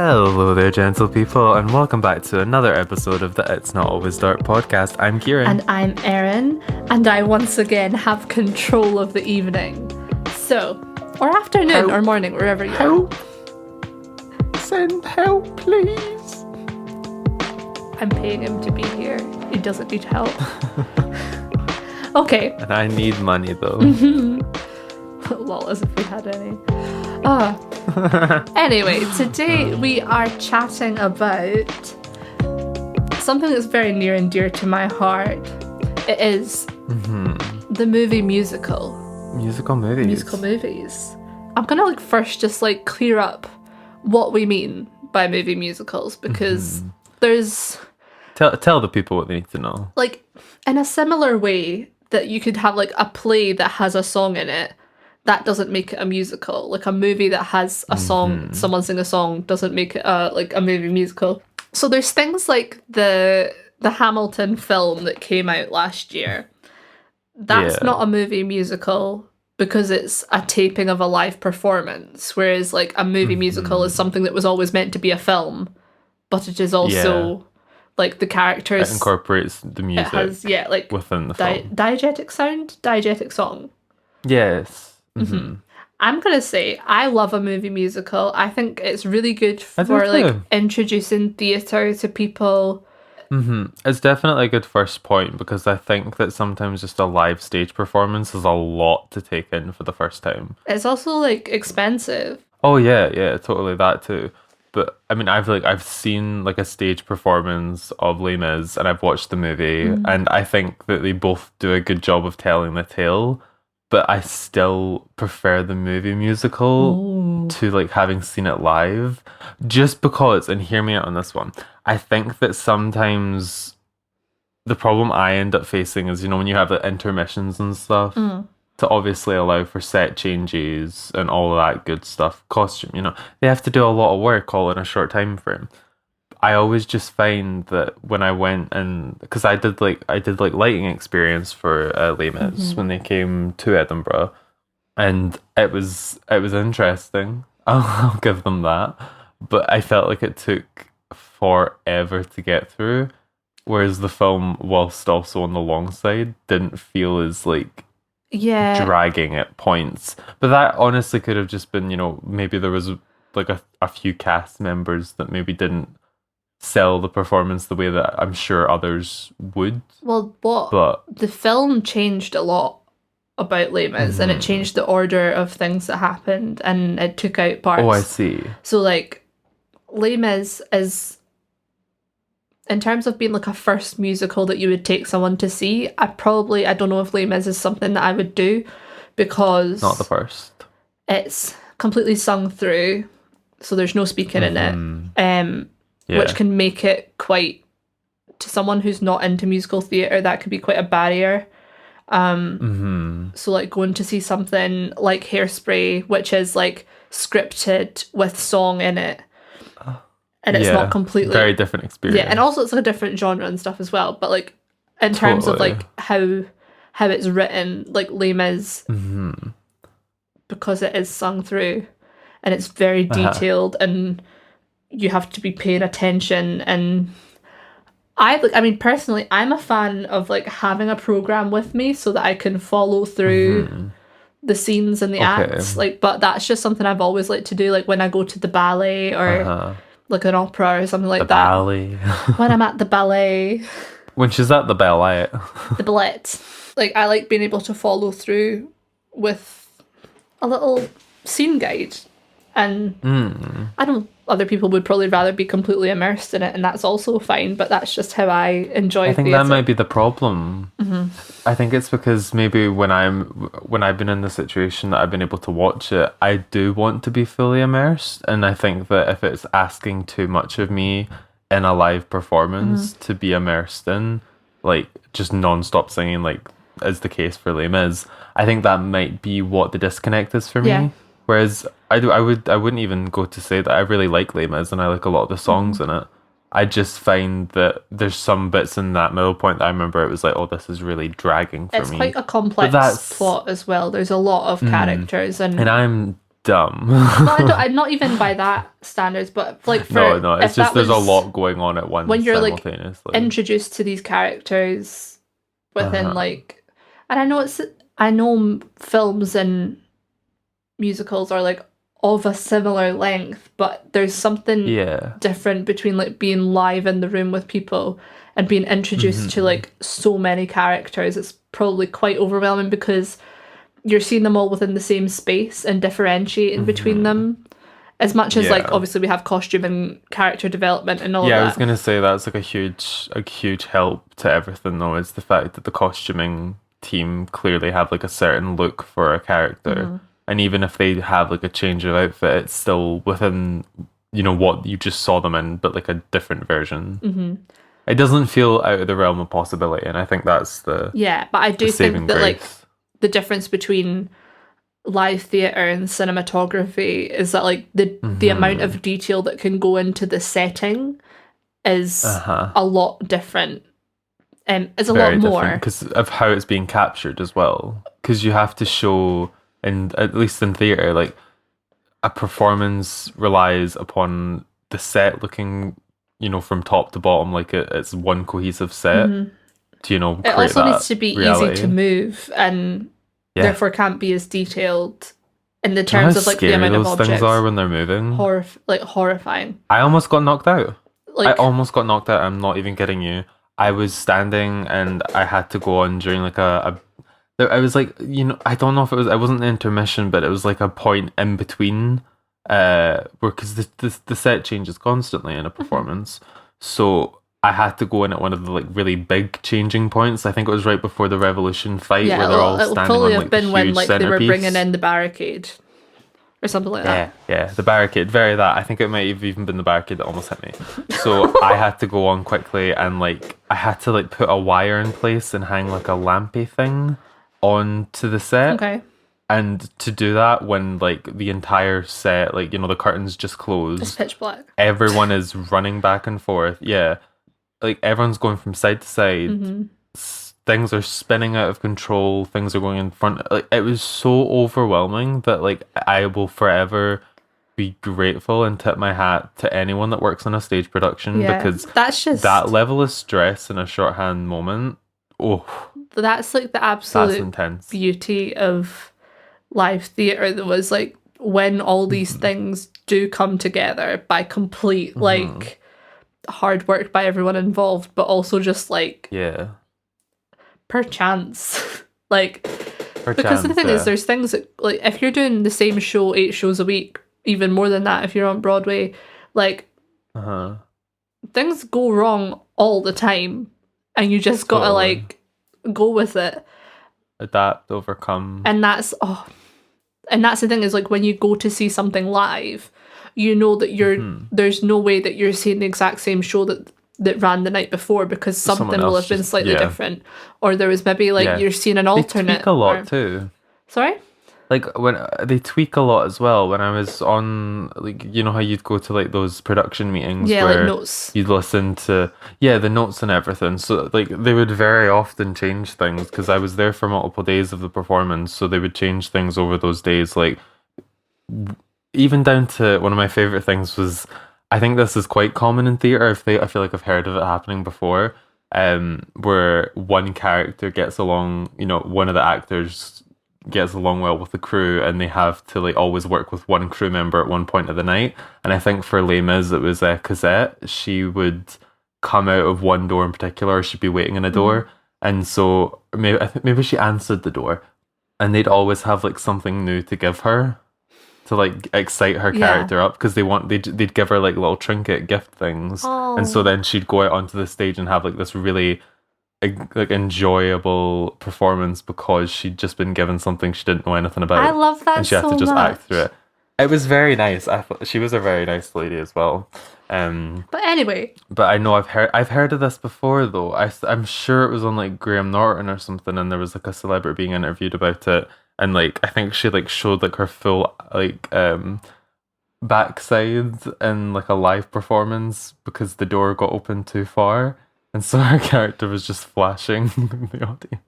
Hello there, gentle people, and welcome back to another episode of the It's Not Always Dark podcast. I'm Kieran. And I'm Erin, and I once again have control of the evening. So, or afternoon, or morning, wherever you are. Send help, please. I'm paying him to be here. He doesn't need help. Okay. And I need money, though. Lol, as if we had any. Anyway, today we are chatting about something that's very near and dear to my heart. It is the movie musical. Musical movies. I'm gonna first just clear up what we mean by movie musicals, because there's... Tell the people what they need to know. In a similar way that you could have a play that has a song in it, that doesn't make it a musical. A movie that has a song, someone sing a song, doesn't make it a movie musical. So there's things like the Hamilton film that came out last year. That's not a movie musical because it's a taping of a live performance, whereas a movie musical is something that was always meant to be a film, but it is also the characters. It incorporates the music. It has within the film. Diegetic song. Yes. I'm gonna say I love a movie musical. I think it's really good for introducing theatre to people. It's definitely a good first point, because I think that sometimes just a live stage performance is a lot to take in for the first time. It's also expensive. Oh yeah, totally, that too. But I mean, I've seen a stage performance of Les Mis, and I've watched the movie, and I think that they both do a good job of telling the tale. But I still prefer the movie musical to having seen it live, just because, and hear me out on this one, I think that sometimes the problem I end up facing is, when you have the intermissions and stuff, to obviously allow for set changes and all of that good stuff, costume, they have to do a lot of work all in a short time frame. I always just find that when I went and, because I did lighting experience for Les Mis when they came to Edinburgh, and it was interesting. I'll give them that, but I felt like it took forever to get through, whereas the film, whilst also on the long side, didn't feel as dragging at points. But that honestly could have just been, maybe there was a few cast members that maybe didn't sell the performance the way that I'm sure others would. Well, the film changed a lot about Les Mis, and it changed the order of things that happened, and it took out parts. Oh, I see. So Les Mis is, in terms of being a first musical that you would take someone to see, I don't know if Les Mis is something that I would do, because not the first. It's completely sung through, so there's no speaking in it. Which can make it quite, to someone who's not into musical theatre, that could be quite a barrier. So going to see something like Hairspray, which is scripted with song in it, and it's not completely... very different experience. Yeah, and also it's a different genre and stuff as well, but in terms of how it's written, Les Mis, because it is sung through, and it's very detailed, and you have to be paying attention. And personally, I'm a fan of having a program with me so that I can follow through the scenes and the acts. But that's just something I've always liked to do, when I go to the ballet or an opera or something like that. Ballet. When I'm at the ballet. When she's at the ballet. The ballet. I like being able to follow through with a little scene guide. And I don't... Other people would probably rather be completely immersed in it, and that's also fine, but that's just how I enjoy I think theatre. that might be the problem. I think it's because maybe when I've been in the situation that I've been able to watch it, I do want to be fully immersed, and I think that if it's asking too much of me in a live performance to be immersed in, just non-stop singing, as the case for Les Mis, I think that might be what the disconnect is for me. Whereas I wouldn't even go to say that I really like Les Mis and I like a lot of the songs in it. I just find that there's some bits in that middle point that I remember it was this is really dragging for me. It's quite a complex plot as well. There's a lot of characters, and I'm dumb. I'm not even by that standards, but like for no, it's just there's a lot going on at once when you're like simultaneously. introduced to these characters within like, and I know films and musicals are like of a similar length, but there's something different between like being live in the room with people and being introduced to like so many characters. It's probably quite overwhelming because you're seeing them all within the same space and differentiating between them. As much as like obviously we have costume and character development and all that. Yeah, I was gonna say that's like a huge help to everything though, is the fact that the costuming team clearly have like a certain look for a character. And even if they have like a change of outfit, it's still within, you know, what you just saw them in, but like a different version. It doesn't feel out of the realm of possibility, and I think that's the but I do think that grace. Like the difference between live theatre and cinematography is that like the amount of detail that can go into the setting is a lot different. It's a Very lot more because of how it's being captured as well. Because you have to show, and at least in theatre, like a performance relies upon the set looking, you know, from top to bottom, like it's one cohesive set. To, you know, it also needs to be reality. easy to move and therefore can't be as detailed in the terms of like the amount of objects. Things are when they're moving. Horrifying. I almost got knocked out. I'm not even kidding you. I was standing and I had to go on during like I was like, you know, I don't know if it wasn't an intermission, but it was like a point in between because the set changes constantly in a performance. So I had to go in at one of the like really big changing points. I think it was right before the Revolution fight where they're all standing on like the huge centerpiece. It'll probably have been when like they were bringing in the barricade or something like that. Yeah, the barricade. Very that. I think it might have even been the barricade that almost hit me. So I had to go on quickly and like I had to like put a wire in place and hang like a lampy thing onto the set. Okay. And to do that when like the entire set, like, you know, the curtains just closed. It's pitch black. Everyone is running back and forth. Yeah. Like everyone's going from side to side. Things are spinning out of control. Things are going in front. Like it was so overwhelming that like I will forever be grateful and tip my hat to anyone that works on a stage production because that's just that level of stress in a shorthand moment. Oh, that's like the absolute beauty of live theatre. That was like when all these things do come together by complete like hard work by everyone involved, but also just like perchance because the thing is there's things that like if you're doing the same show 8 shows a week, even more than that if you're on Broadway, like things go wrong all the time and you just gotta like go with it, adapt, overcome. And that's the thing is like when you go to see something live, you know that there's no way that you're seeing the exact same show that ran the night before because something will have been slightly different, or there was maybe like you're seeing an alternate. They tweak a lot too. Sorry? Like when they tweak a lot as well. When I was on, like, you know how you'd go to like those production meetings where like notes. You'd listen to the notes and everything. So like they would very often change things because I was there for multiple days of the performance. So they would change things over those days. Like even down to one of my favorite things was, I think this is quite common in theatre. I feel like I've heard of it happening before. Where one character gets along, you know, one of the actors gets along well with the crew and they have to like always work with one crew member at one point of the night. And I think for Les Mis it was Cosette. She would come out of one door in particular, or she'd be waiting in a door, and so maybe she answered the door and they'd always have like something new to give her to like excite her character up, because they'd give her like little trinket gift things. And so then she'd go out onto the stage and have like this really like enjoyable performance because she'd just been given something she didn't know anything about. I love that, and she had to just act through it. It was very nice. I thought she was a very nice lady as well. But anyway, I know I've heard of this before though. I'm sure it was on like Graham Norton or something, and there was like a celebrity being interviewed about it, and like I think she like showed like her full like backside in like a live performance because the door got opened too far. And so her character was just flashing in the audience.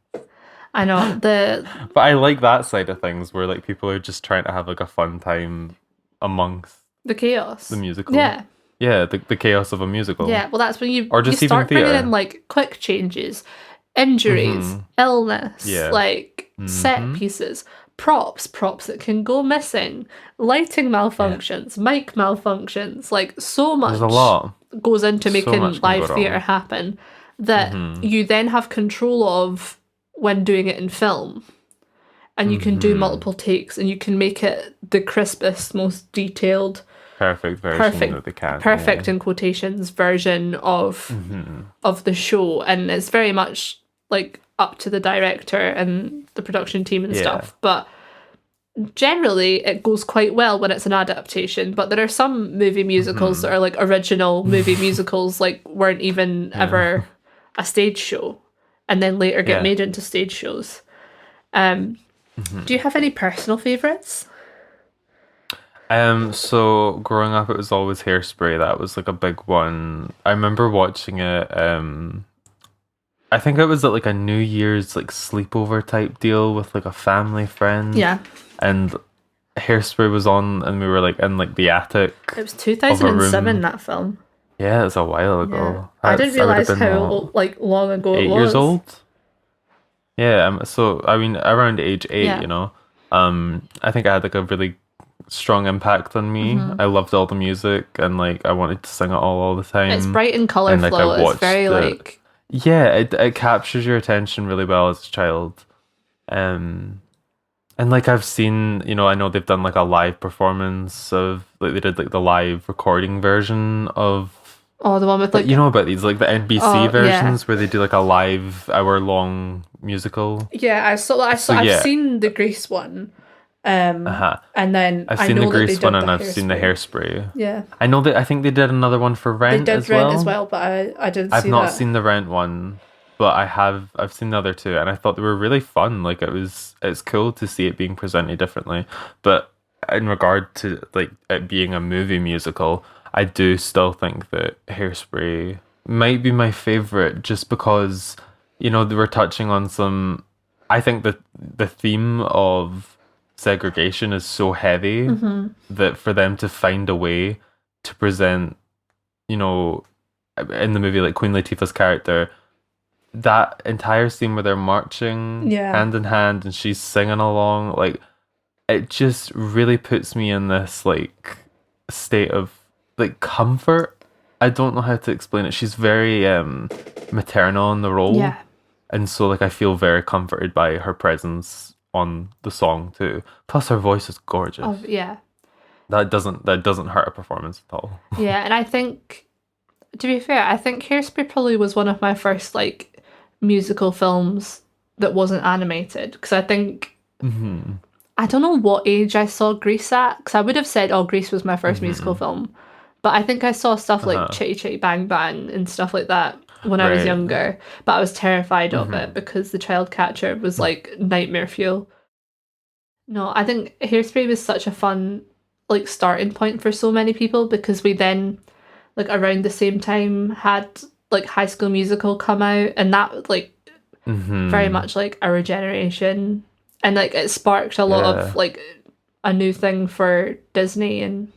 I know But I like that side of things where like people are just trying to have like a fun time amongst the chaos. the musical. Yeah. Yeah, the chaos of a musical. Yeah, well, that's when you Or just you even start bringing theatre. in like quick changes, injuries, illness, Yeah. like set pieces, props that can go missing, lighting malfunctions, mic malfunctions, like so much There's a lot. goes into So making much can live go theatre wrong. happen that you then have control of when doing it in film. And you can do multiple takes and you can make it the crispest, most detailed, Perfect version that they can. perfect in quotations version of the show, and it's very much like up to the director and the production team and stuff. But generally, it goes quite well when it's an adaptation. But there are some movie musicals that are like original movie musicals, like weren't even ever a stage show, and then later get made into stage shows. Do you have any personal favourites? So growing up, it was always Hairspray. That was like a big one. I remember watching it. I think it was at like a New Year's like sleepover type deal with like a family friend. Yeah. And Hairspray was on, and we were like in like the attic. It was 2007, that film. Yeah, it was a while ago. Yeah. I didn't realise how like long ago it was. 8 years old. Yeah, so I mean, around age 8, you know. I think I had like a really strong impact on me. I loved all the music, and like I wanted to sing it all the time. It's bright and colourful. And, like, It's very like it captures your attention really well as a child. And like I've seen, you know, I know they've done like a live performance of like they did like the live recording version of the one with like you know about these like the NBC versions where they do like a live hour-long musical. Yeah, I've seen the Grease one. And then I've seen the Grease one and I've seen the Hairspray. Yeah. I know that I think they did another one for Rent They did as well. Rent as well, but I didn't see that. I've not seen the Rent one, but I've seen the other two, and I thought they were really fun. Like it's cool to see it being presented differently. But in regard to like it being a movie musical, I do still think that Hairspray might be my favorite, just because, you know, they were touching on some. I think that the theme of segregation is so heavy that for them to find a way to present, you know, in the movie, like Queen Latifah's character, that entire scene where they're marching hand in hand and she's singing along, like it just really puts me in this like state of like comfort. I don't know how to explain it. She's very maternal in the role, and so like I feel very comforted by her presence on the song too. Plus her voice is gorgeous. Oh, yeah. That doesn't hurt a performance at all. Yeah, and I think, to be fair, I think Hairspray probably was one of my first like musical films that wasn't animated, because I think I don't know what age I saw Grease at, because I would have said, Grease was my first musical film, but I think I saw stuff like Chitty Chitty Bang Bang and stuff like that when I was younger, but I was terrified of it because the child catcher was like nightmare fuel. No, I think Hairspray was such a fun like starting point for so many people, because we then like around the same time had like High School Musical come out, and that like very much like our generation, and like it sparked a lot of like a new thing for Disney, and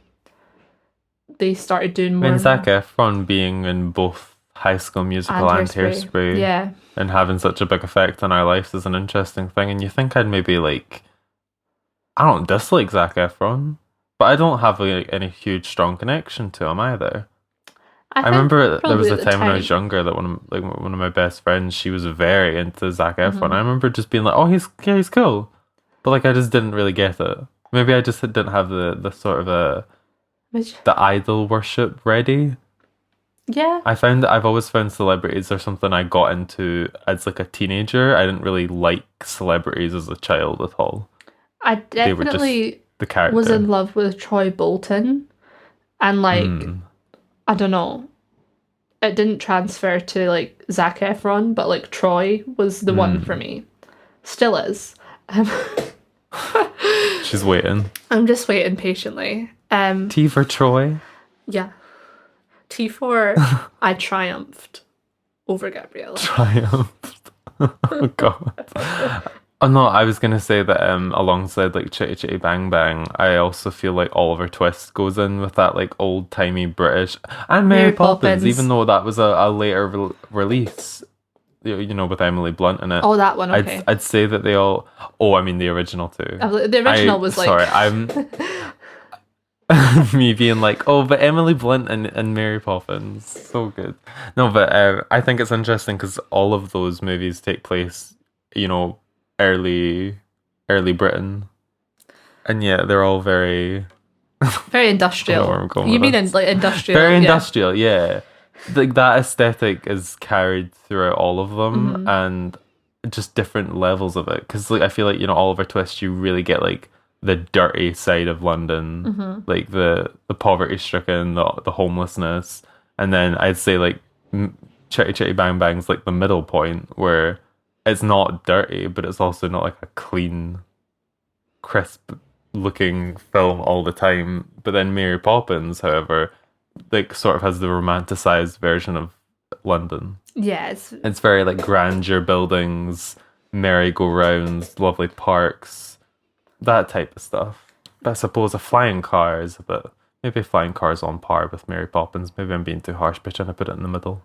they started doing more. I mean, Zac Efron being in both High School Musical and Hairspray, and having such a big effect on our lives is an interesting thing. And you think I'd maybe like, I don't dislike Zac Efron, but I don't have like any huge strong connection to him either. I remember there was a time when I was younger that one of my best friends, she was very into Zac Efron. I remember just being like, oh, he's cool, but like I just didn't really get it. Maybe I just didn't have the sort of the idol worship ready. Yeah. I've always found celebrities are something I got into as like a teenager. I didn't really like celebrities as a child at all. I definitely the character. Was in love with Troy Bolton, and like I don't know, it didn't transfer to like Zac Efron, but like Troy was the one for me. Still is. She's waiting. I'm just waiting patiently. T for Troy. Yeah. T for I triumphed over Gabriella. Triumphed. Oh God. Oh no, I was gonna say that alongside like Chitty Chitty Bang Bang, I also feel like Oliver Twist goes in with that like old timey British and Mary Poppins, even though that was a later release, with Emily Blunt in it. Oh, that one, okay. I'd say that they all. Oh, I mean the original too. The original was like. Sorry, I'm. Me being like, oh, but Emily Blunt and Mary Poppins, so good. No, but I think it's interesting because all of those movies take place, early Britain, and yeah, they're all very industrial. You mean like industrial? Very industrial, yeah. Like that aesthetic is carried throughout all of them, and just different levels of it. Because like I feel like Oliver Twist, you really get like the dirty side of London, like the poverty stricken, the homelessness, and then I'd say like Chitty Chitty Bang Bang's like the middle point where it's not dirty, but it's also not like a clean, crisp looking film all the time. But then Mary Poppins, however, like sort of has the romanticized version of London. Yes. It's very like grandeur buildings, merry-go-rounds, lovely parks, that type of stuff. But I suppose a flying car is a bit, maybe flying cars on par with Mary Poppins. Maybe I'm being too harsh by trying to put it in the middle.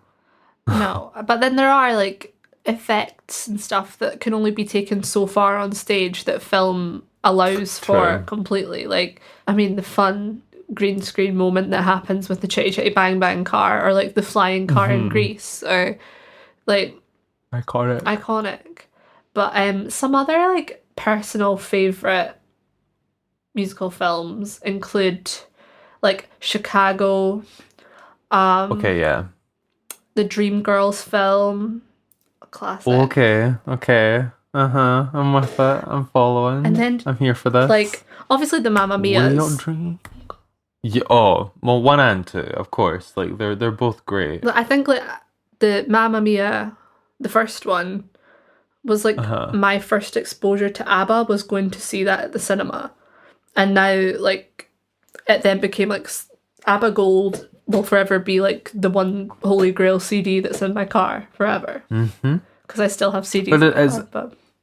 No, but then there are like effects and stuff that can only be taken so far on stage that film allows for completely. Like, I mean, the fun green screen moment that happens with the Chitty Chitty Bang Bang car, or like the flying car in Greece, or like iconic. But some other like personal favorite musical films include like Chicago, yeah, the Dreamgirls film, a classic. Okay. I'm with it. I'm following. And then I'm here for this. Like obviously the Mamma Mia's. Real dream. Yeah. Oh, well, 1 and 2, of course. Like they're both great. I think like the Mamma Mia, the first one, was like my first exposure to ABBA. Was going to see that at the cinema, and now like it then became like ABBA Gold will forever be like the one holy grail CD that's in my car forever. Because I still have CDs. But it is.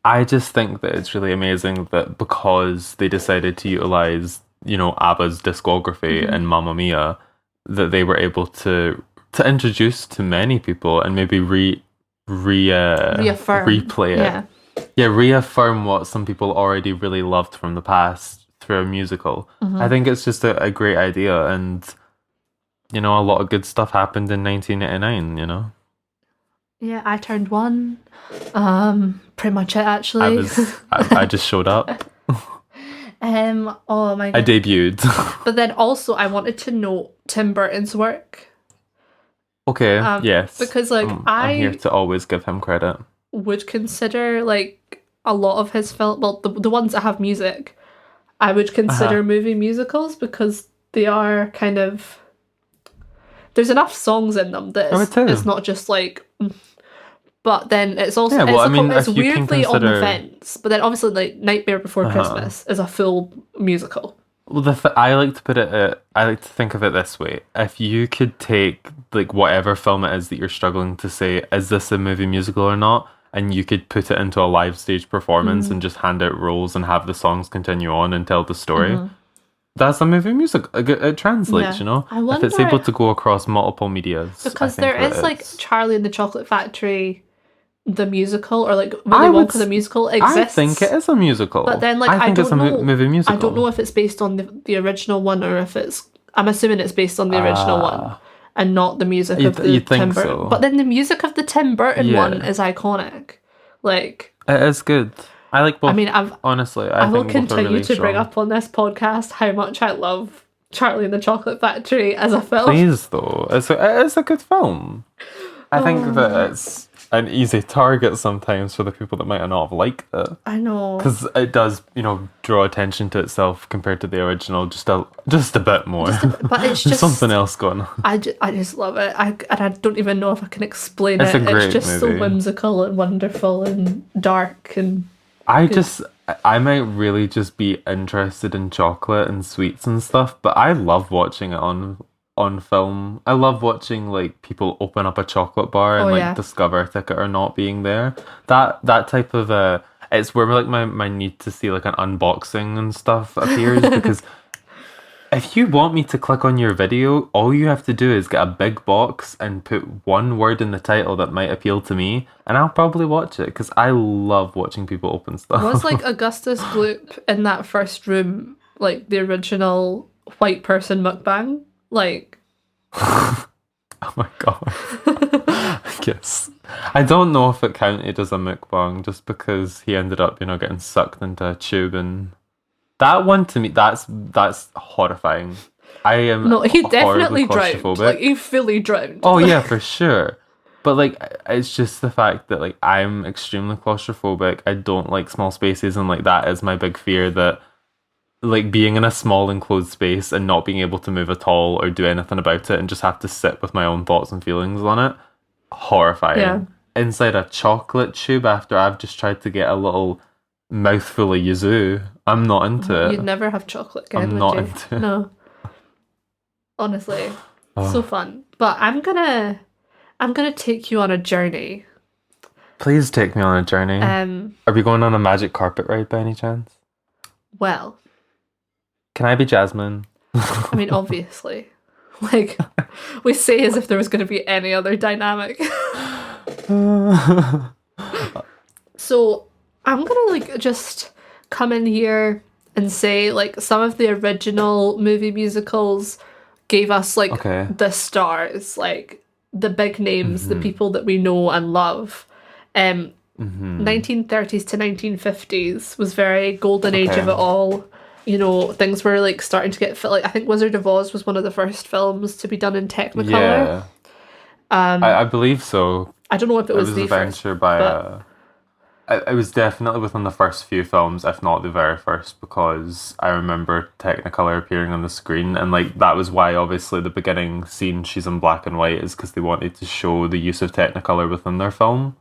I just think that it's really amazing that because they decided to utilize, ABBA's discography and Mamma Mia, that they were able to introduce to many people and maybe reaffirm, replay it. Yeah, reaffirm what some people already really loved from the past through a musical. I think it's just a great idea, and a lot of good stuff happened in 1989. Yeah, I turned 1. Pretty much it actually. I just showed up. Oh my god. I debuted. But then also I wanted to note Tim Burton's work. Okay, yes. Because like I'm here to always give him credit. Would consider like a lot of his film, well, the ones that have music, I would consider movie musicals because they are kind of, there's enough songs in them that it's not just like, but then it's also it's weirdly on the fence. But then obviously like Nightmare Before Christmas is a full musical. Well, I like to think of it this way: if you could take like whatever film it is that you're struggling to say, is this a movie musical or not, and you could put it into a live stage performance and just hand out roles and have the songs continue on and tell the story. That's a movie musical. It translates, if it's able to go across multiple medias. Because there is like Charlie and the Chocolate Factory, the musical, or like Willy Wonka the musical exists. I think it is a musical. But then like I think it's a movie musical. I don't know if it's based on the original one or if it's, I'm assuming it's based on the original one and not the music of the Tim Burton. So. But then the music of the Tim Burton one is iconic. Like, it is good. I like both. I mean, honestly, I will continue to bring up on this podcast how much I love Charlie and the Chocolate Factory as a film. Please, though, it's a good film. I think that it's an easy target sometimes for the people that might not have liked it. I know, because it does, draw attention to itself compared to the original just a bit more. But it's just something else going on. I just love it. I don't even know if I can explain it. It's just movie. So whimsical and wonderful and dark and. I might really just be interested in chocolate and sweets and stuff, but I love watching it on on film. I love watching like people open up a chocolate bar and Oh, like yeah. discover a ticket or not being there. That type of it's where like my need to see like an unboxing and stuff appears because if you want me to click on your video, all you have to do is get a big box and put one word in the title that might appeal to me, and I'll probably watch it because I love watching people open stuff. Was like Augustus Gloop in that first room, like the original white person mukbang? Like, Oh my god. I guess. I don't know if it counted as a mukbang just because he ended up, getting sucked into a tube, and that one to me, that's horrifying. I am no, he horribly definitely drowned. claustrophobic. Like, he fully drowned. Oh yeah, for sure. But like, it's just the fact that like I'm extremely claustrophobic. I don't like small spaces, and like that is my big fear, that like being in a small enclosed space and not being able to move at all or do anything about it and just have to sit with my own thoughts and feelings on it. Horrifying. Yeah. Inside a chocolate tube after I've just tried to get a little mouthful of yuzu. I'm not into it. You'd never have chocolate again, I'm would not you? into it. No. Honestly, so fun. But I'm gonna take you on a journey. Please take me on a journey. Are we going on a magic carpet ride by any chance? Well, Can I be Jasmine? I mean, obviously. Like, we say as if there was going to be any other dynamic. So, I'm going to, like, just come in here and say, like, some of the original movie musicals gave us, like, Okay. the stars, like, the big names, the people that we know and love. 1930s to 1950s was very golden age of it all. Things were like starting to get fit. Like, I think Wizard of Oz was one of the first films to be done in Technicolor. Yeah. I believe so. I don't know if it was a the first. venture by it was definitely within the first few films, if not the very first, because I remember Technicolor appearing on the screen, and like that was why obviously the beginning scene she's in black and white is because they wanted to show the use of Technicolor within their film.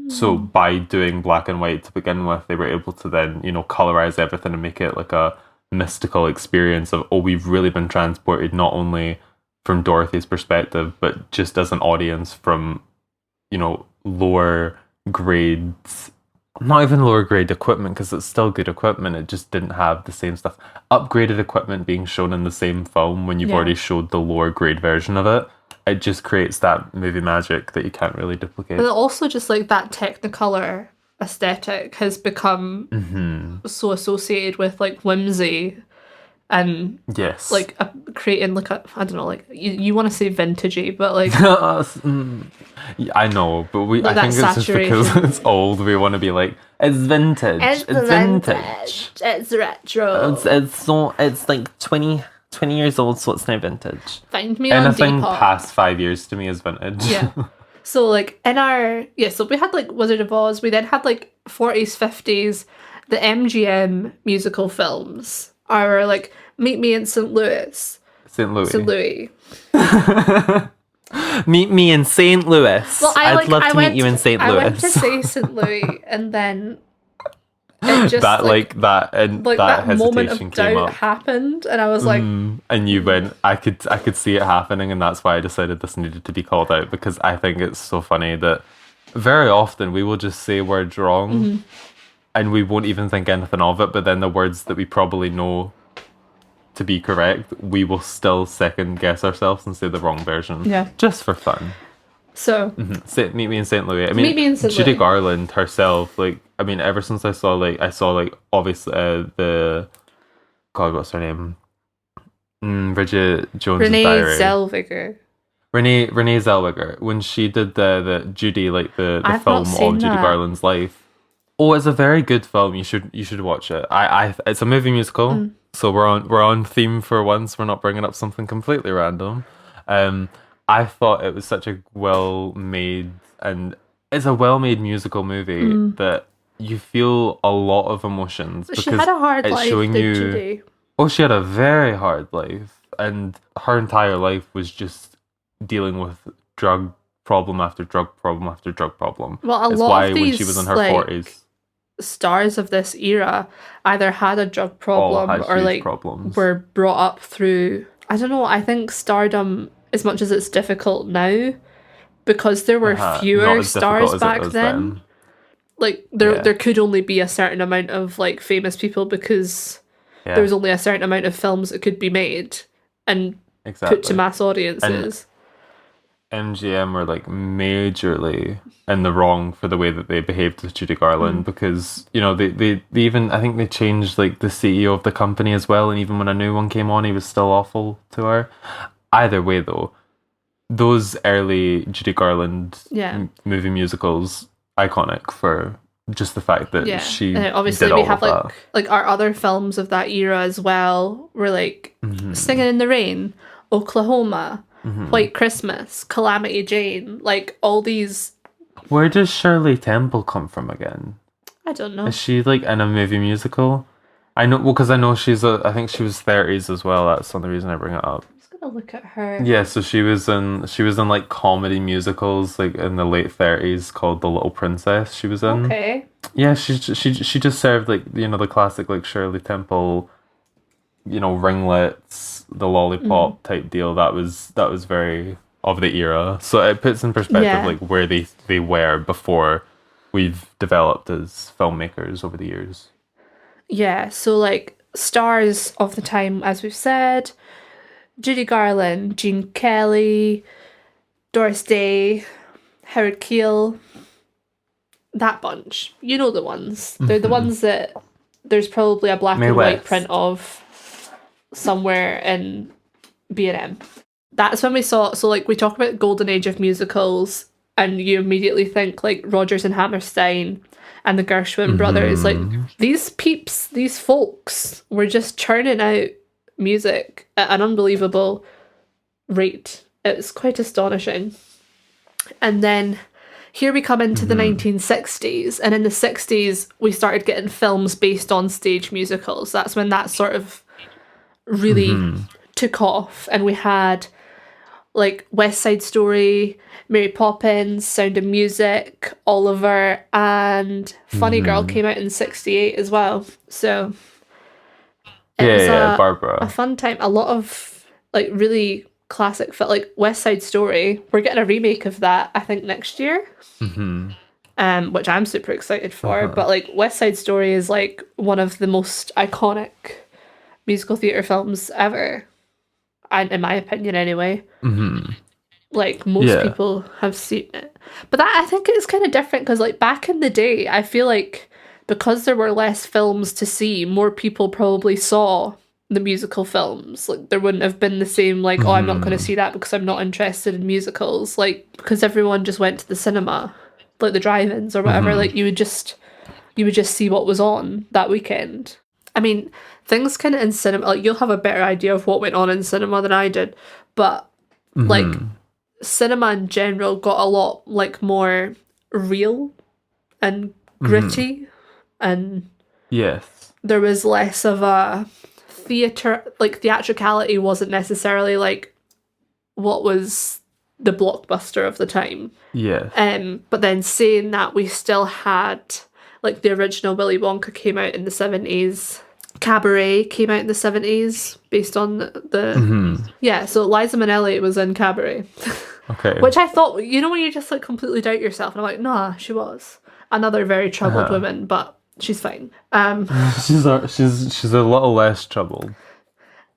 So by doing black and white to begin with, they were able to then, colorize everything and make it like a mystical experience of, oh, we've really been transported not only from Dorothy's perspective, but just as an audience from, lower grades, not even lower grade equipment, because it's still good equipment. It just didn't have the same stuff. Upgraded equipment being shown in the same film when you've already showed the lower grade version of it. It just creates that movie magic that you can't really duplicate. And also just like that Technicolor aesthetic has become so associated with like whimsy and yes, like creating like I don't know, like you want to say vintagey, but like yeah, I know, but Like I think that it's just because it's old. We want to be like, it's vintage. It's vintage. It's retro. It's like 20 years old, so it's now vintage. Find me on Anything Depop. past 5 years to me is vintage. Yeah. So like so we had like Wizard of Oz. We then had like 40s, 50s, the MGM musical films are like Meet Me in St. Louis. St. Louis. St. Louis. Meet me in St. Louis. Well, I'd love to meet you in St. Louis. I went to say St. Louis, and then it just that that moment hesitation of came doubt up. happened, and I was like, And you went, I could see it happening, and that's why I decided this needed to be called out, because I think it's so funny that very often we will just say words wrong and we won't even think anything of it, but then the words that we probably know to be correct, we will still second guess ourselves and say the wrong version. Yeah. Just for fun. so Meet Me in St. Louis. I mean, Meet Me in St. Judy Louis. Garland herself, like, I mean, ever since I saw obviously the, God, what's her name? Bridget Jones's Renee Diary. Zellweger. Renee Zellweger, when she did the Judy, like the I've film not seen of Judy that. Garland's life. Oh, it's a very good film. You should watch it. It's a movie musical, so we're on theme for once. We're not bringing up something completely random. I thought it was such a well-made, and it's a well-made musical movie that you feel a lot of emotions. She had a hard life, did Judy? Oh, she had a very hard life, and her entire life was just dealing with drug problem after drug problem after drug problem. Well, It's lot why of when these she was in her like 40s, stars of this era either had a drug problem had or huge like problems. were brought up through I don't know, I think stardom, as much as it's difficult now, because there were Not fewer as stars difficult as it back was then. Like there could only be a certain amount of like famous people because there was only a certain amount of films that could be made and put to mass audiences. And MGM were like majorly in the wrong for the way that they behaved with Judy Garland because, you know, they even, I think they changed like the CEO of the company as well, and even when a new one came on, he was still awful to her. Either way though, those early Judy Garland movie musicals, iconic for just the fact that she obviously did we all have of like our other films of that era as well were like Singing in the Rain, Oklahoma, White Christmas, Calamity Jane, like all these. Where does Shirley Temple come from again? I don't know. Is she like in a movie musical? I know, well, because I know I think she was 30s as well. That's the only reason I bring it up. I'm just gonna look at her. Yeah, so she was in like comedy musicals like in the late 30s called The Little Princess. She was in. Okay. Yeah, she just served like, you know, the classic like Shirley Temple, you know, ringlets, the lollipop type deal. That was very of the era. So it puts in perspective like where they were before we've developed as filmmakers over the years. Yeah, so like stars of the time, as we've said, Judy Garland, Gene Kelly, Doris Day, Howard Keel, that bunch. You know the ones. They're the ones that there's probably a black and white print of somewhere in B&M. That's when we saw, so like we talk about golden age of musicals and you immediately think like Rodgers and Hammerstein and the Gershwin brothers. Like these peeps, these folks were just churning out music at an unbelievable rate. It was quite astonishing. And then here we come into the 1960s, and in the 60s we started getting films based on stage musicals. That's when that sort of really took off, and we had like West Side Story, Mary Poppins, Sound of Music, Oliver, and Funny Girl came out in 68 as well. So it was Barbara. a fun time. A lot of like really classic film, like West Side Story. We're getting a remake of that, I think, next year. Which I'm super excited for. But like West Side Story is like one of the most iconic musical theatre films ever, and in my opinion anyway. Like most people have seen it, but that I think it's kind of different because like back in the day I feel like because there were less films to see, more people probably saw the musical films. Like there wouldn't have been the same like oh, I'm not going to see that because I'm not interested in musicals, like because everyone just went to the cinema, like the drive-ins or whatever. Like you would just see what was on that weekend. I mean, things kind of in cinema, like you'll have a better idea of what went on in cinema than I did, but like cinema in general got a lot like more real and gritty, and there was less of a theatre, like theatricality wasn't necessarily like what was the blockbuster of the time. But then saying that, we still had like the original Willy Wonka came out in the 70s. Cabaret came out in the 70s based on the so Liza Minnelli was in Cabaret. Which I thought, you know when you just like completely doubt yourself, and I'm like, nah, she was another very troubled woman, but she's fine. She's a little less troubled.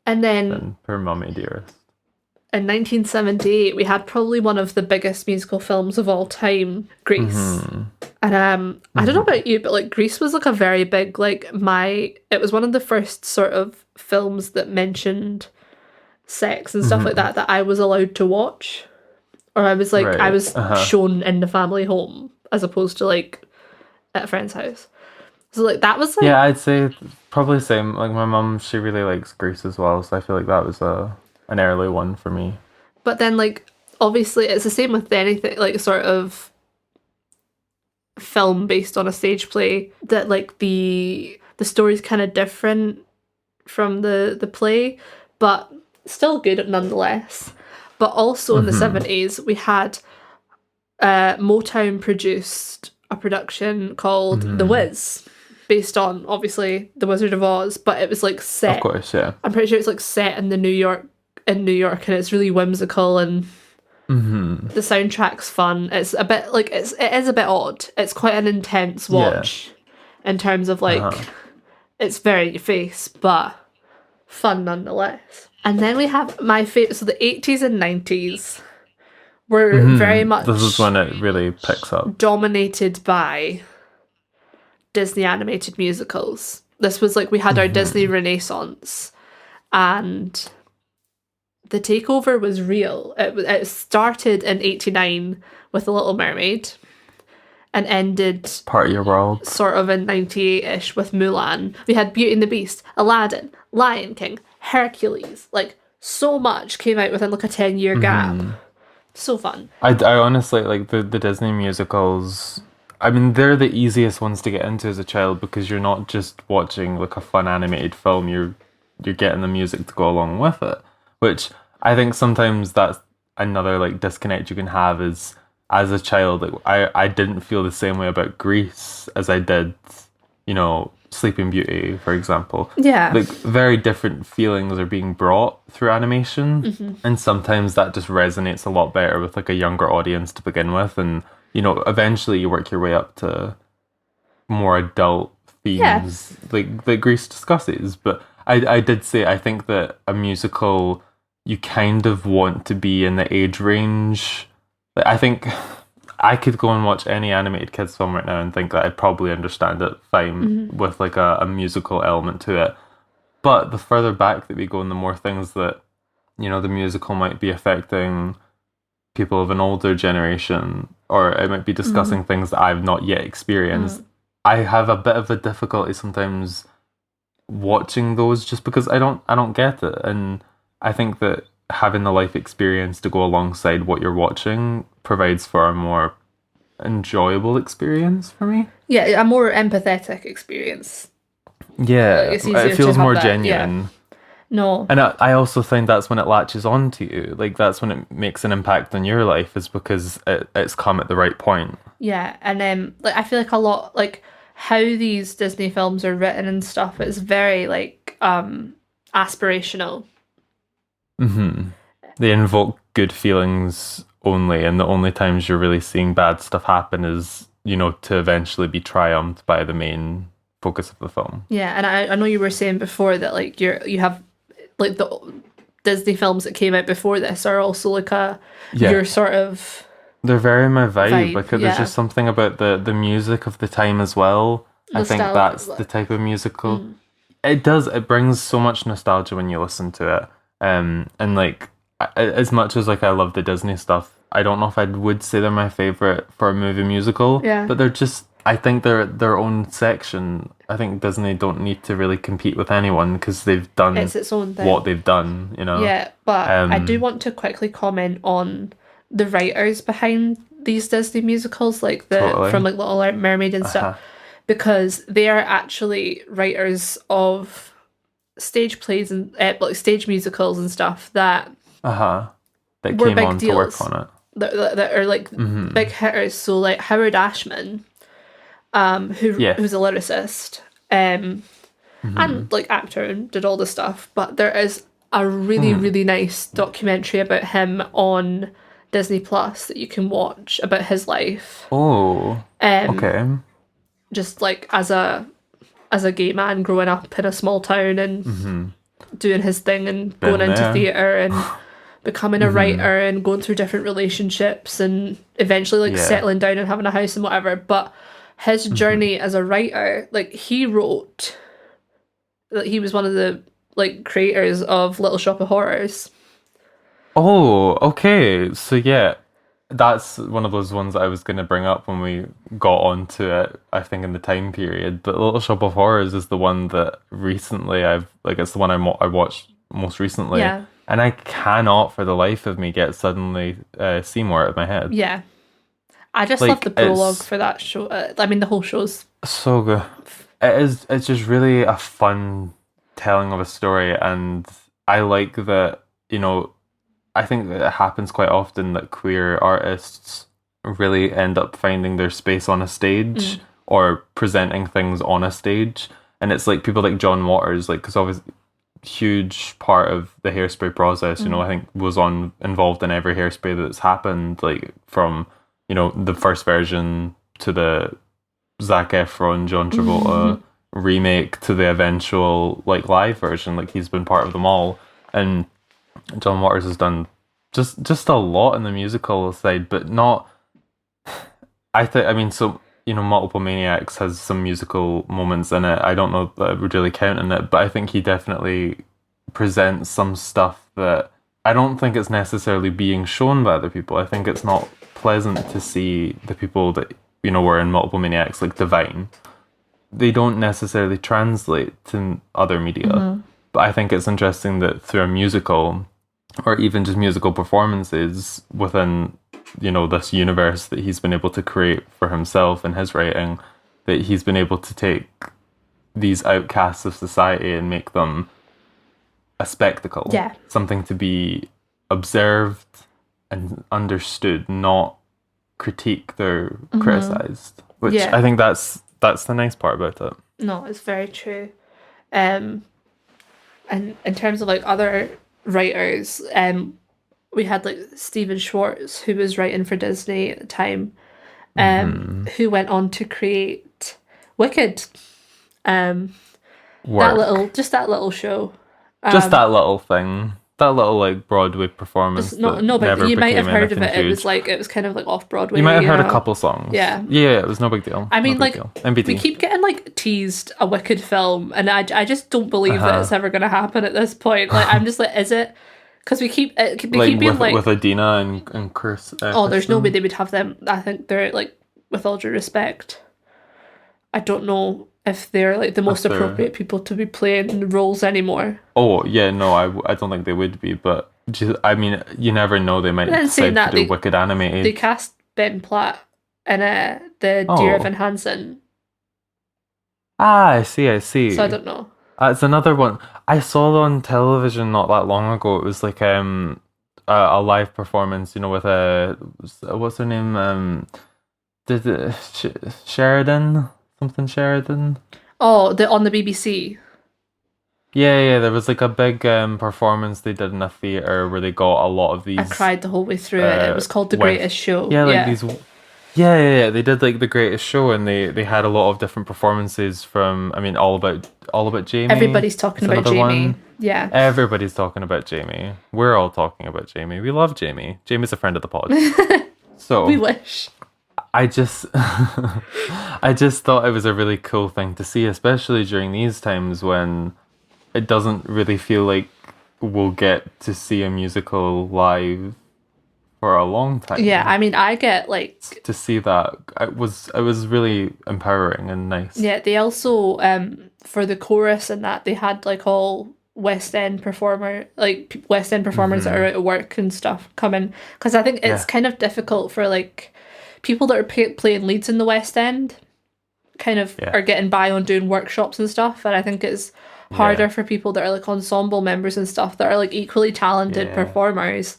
And then than her mummy dearest. In 1978, we had probably one of the biggest musical films of all time, Grease. And I don't know about you, but like Grease was like a very big, like it was one of the first sort of films that mentioned sex and stuff like that I was allowed to watch. Or I was like, I was shown in the family home as opposed to like at a friend's house. So like that was like... Yeah, I'd say probably same. Like my mum, she really likes Grease as well. So I feel like that was an early one for me. But then like, obviously it's the same with anything, like sort of film based on a stage play, that like the story's kind of different from the play, but still good nonetheless. But also in the 70s, we had Motown produced a production called The Wiz, based on, obviously, The Wizard of Oz, but it was like set... Of course, yeah. I'm pretty sure it's like set in the New York in New York, and it's really whimsical, and the soundtrack's fun. It's a bit like it is a bit odd. It's quite an intense watch in terms of like it's very in your face, but fun nonetheless. And then we have my favorite. So the 80s and 90s were very much. This is when it really picks up. Dominated by Disney animated musicals. This was like we had our Disney Renaissance, and the takeover was real. It started in 89 with The Little Mermaid and ended Part of Your World sort of in 98-ish with Mulan. We had Beauty and the Beast, Aladdin, Lion King, Hercules. Like, so much came out within like a 10-year gap. So fun. I honestly like the Disney musicals. I mean, they're the easiest ones to get into as a child because you're not just watching like a fun animated film. You're getting the music to go along with it, which I think sometimes that's another like disconnect you can have is as a child. Like I didn't feel the same way about Grease as I did, you know, Sleeping Beauty, for example. Yeah. Like very different feelings are being brought through animation, and sometimes that just resonates a lot better with like a younger audience to begin with, and you know, eventually you work your way up to more adult themes like Grease discusses. But I did say I think that a musical, you kind of want to be in the age range. I think I could go and watch any animated kids film right now and think that I'd probably understand it fine with like a musical element to it. But the further back that we go and the more things that, you know, the musical might be affecting people of an older generation, or it might be discussing things that I've not yet experienced, I have a bit of a difficulty sometimes watching those just because I don't get it. And I think that having the life experience to go alongside what you're watching provides for a more enjoyable experience for me. Yeah, a more empathetic experience. Yeah, It's easier it feels to have more that, genuine. No. And I also think that's when it latches on to you. Like, that's when it makes an impact on your life, is because it's come at the right point. Yeah, and like I feel like a lot, like how these Disney films are written and stuff is very like aspirational. They invoke good feelings only, and the only times you're really seeing bad stuff happen is, you know, to eventually be triumphed by the main focus of the film. Yeah, and I know you were saying before that like you have like the Disney films that came out before this are also like your sort of. They're very my vibe. Like there's yeah. just something about the music of the time as well. I think that's the type of musical. It brings so much nostalgia when you listen to it. And like as much as like I love the Disney stuff, I don't know if I would say they're my favorite for a movie musical. Yeah. But they're just, I think they're their own section. I think Disney don't need to really compete with anyone because they've done its own thing. What they've done, you know. Yeah, but I do want to quickly comment on the writers behind these Disney musicals, like from like Little Mermaid and stuff, because they are actually writers of stage plays and like stage musicals and stuff that that came big on deals, to work on it. That are like big hitters. So like Howard Ashman, who's a lyricist, and like actor and did all the stuff. But there is a really really nice documentary about him on Disney Plus that you can watch about his life. Oh, okay. Just like as a gay man growing up in a small town and doing his thing and going into theatre and becoming a writer and going through different relationships and eventually like settling down and having a house and whatever. But his journey as a writer, like he wrote, like he was one of the like creators of Little Shop of Horrors. Oh, okay. So yeah, that's one of those ones that I was going to bring up when we got onto it, I think in the time period. But Little Shop of Horrors is the one that recently it's the one I watched most recently. Yeah. And I cannot for the life of me get suddenly Seymour out of my head. Yeah. I just love the prologue for that show. I mean, the whole show's so good. It's just really a fun telling of a story. And I like that, you know, I think that it happens quite often that queer artists really end up finding their space on a stage or presenting things on a stage. And it's like people like John Waters, like, because obviously huge part of the Hairspray process. You know, I think was involved in every Hairspray that's happened, like from, you know, the first version to the Zac Efron, John Travolta remake to the eventual like live version. Like he's been part of them all, and John Waters has done just a lot in the musical side, but not. I mean, so you know, Multiple Maniacs has some musical moments in it. I don't know that I would really count in it, but I think he definitely presents some stuff that I don't think it's necessarily being shown by other people. I think it's not pleasant to see the people that, you know, were in Multiple Maniacs, like Divine. They don't necessarily translate to other media. But I think it's interesting that through a musical, or even just musical performances within, you know, this universe that he's been able to create for himself and his writing, that he's been able to take these outcasts of society and make them a spectacle. Yeah. Something to be observed and understood, not critiqued or criticized. Which I think that's the nice part about it. No, it's very true. And in terms of like other writers, we had like Stephen Schwartz, who was writing for Disney at the time, who went on to create Wicked. That little show. Just that little thing. That little like Broadway performance. But you might have heard of it. Huge. It was kind of like off Broadway. You might have heard a couple songs. Yeah. Yeah, it was no big deal. I mean, like MBT. we keep getting like teased a Wicked film, and I just don't believe that it's ever going to happen at this point. Like I'm just like, is it? Because they keep being with Idina and Chris. There's no way they would have them. I think they're like, with all due respect, I don't know if they're like the most appropriate people to be playing the roles anymore. Oh yeah, no, I don't think they would be. But I mean, you never know. They might decide to do Wicked animated. They cast Ben Platt in the Dear Evan Hansen. I see. So I don't know. It's another one. I saw it on television not that long ago. It was like a live performance, you know, with what's her name? Sheridan? Something Sheridan? Oh, on the BBC. Yeah. There was like a big performance they did in a theatre where they got a lot of these. I cried the whole way through it. It was called The Greatest Show. Yeah, these. Yeah. They did like The Greatest Show, and they had a lot of different performances from. I mean, all about Jamie. Everybody's talking about Jamie. One. Yeah. Everybody's talking about Jamie. We're all talking about Jamie. We love Jamie. Jamie's a friend of the pod. So we wish. I just thought it was a really cool thing to see, especially during these times when it doesn't really feel like we'll get to see a musical live for a long time. Yeah, I mean, I get like to see that it was really empowering and nice. Yeah, they also for the chorus and that they had like all West End performers that are out of work and stuff coming, because I think it's kind of difficult for like people that are playing leads in the West End kind of are getting by on doing workshops and stuff, and I think it's harder for people that are like ensemble members and stuff that are like equally talented performers,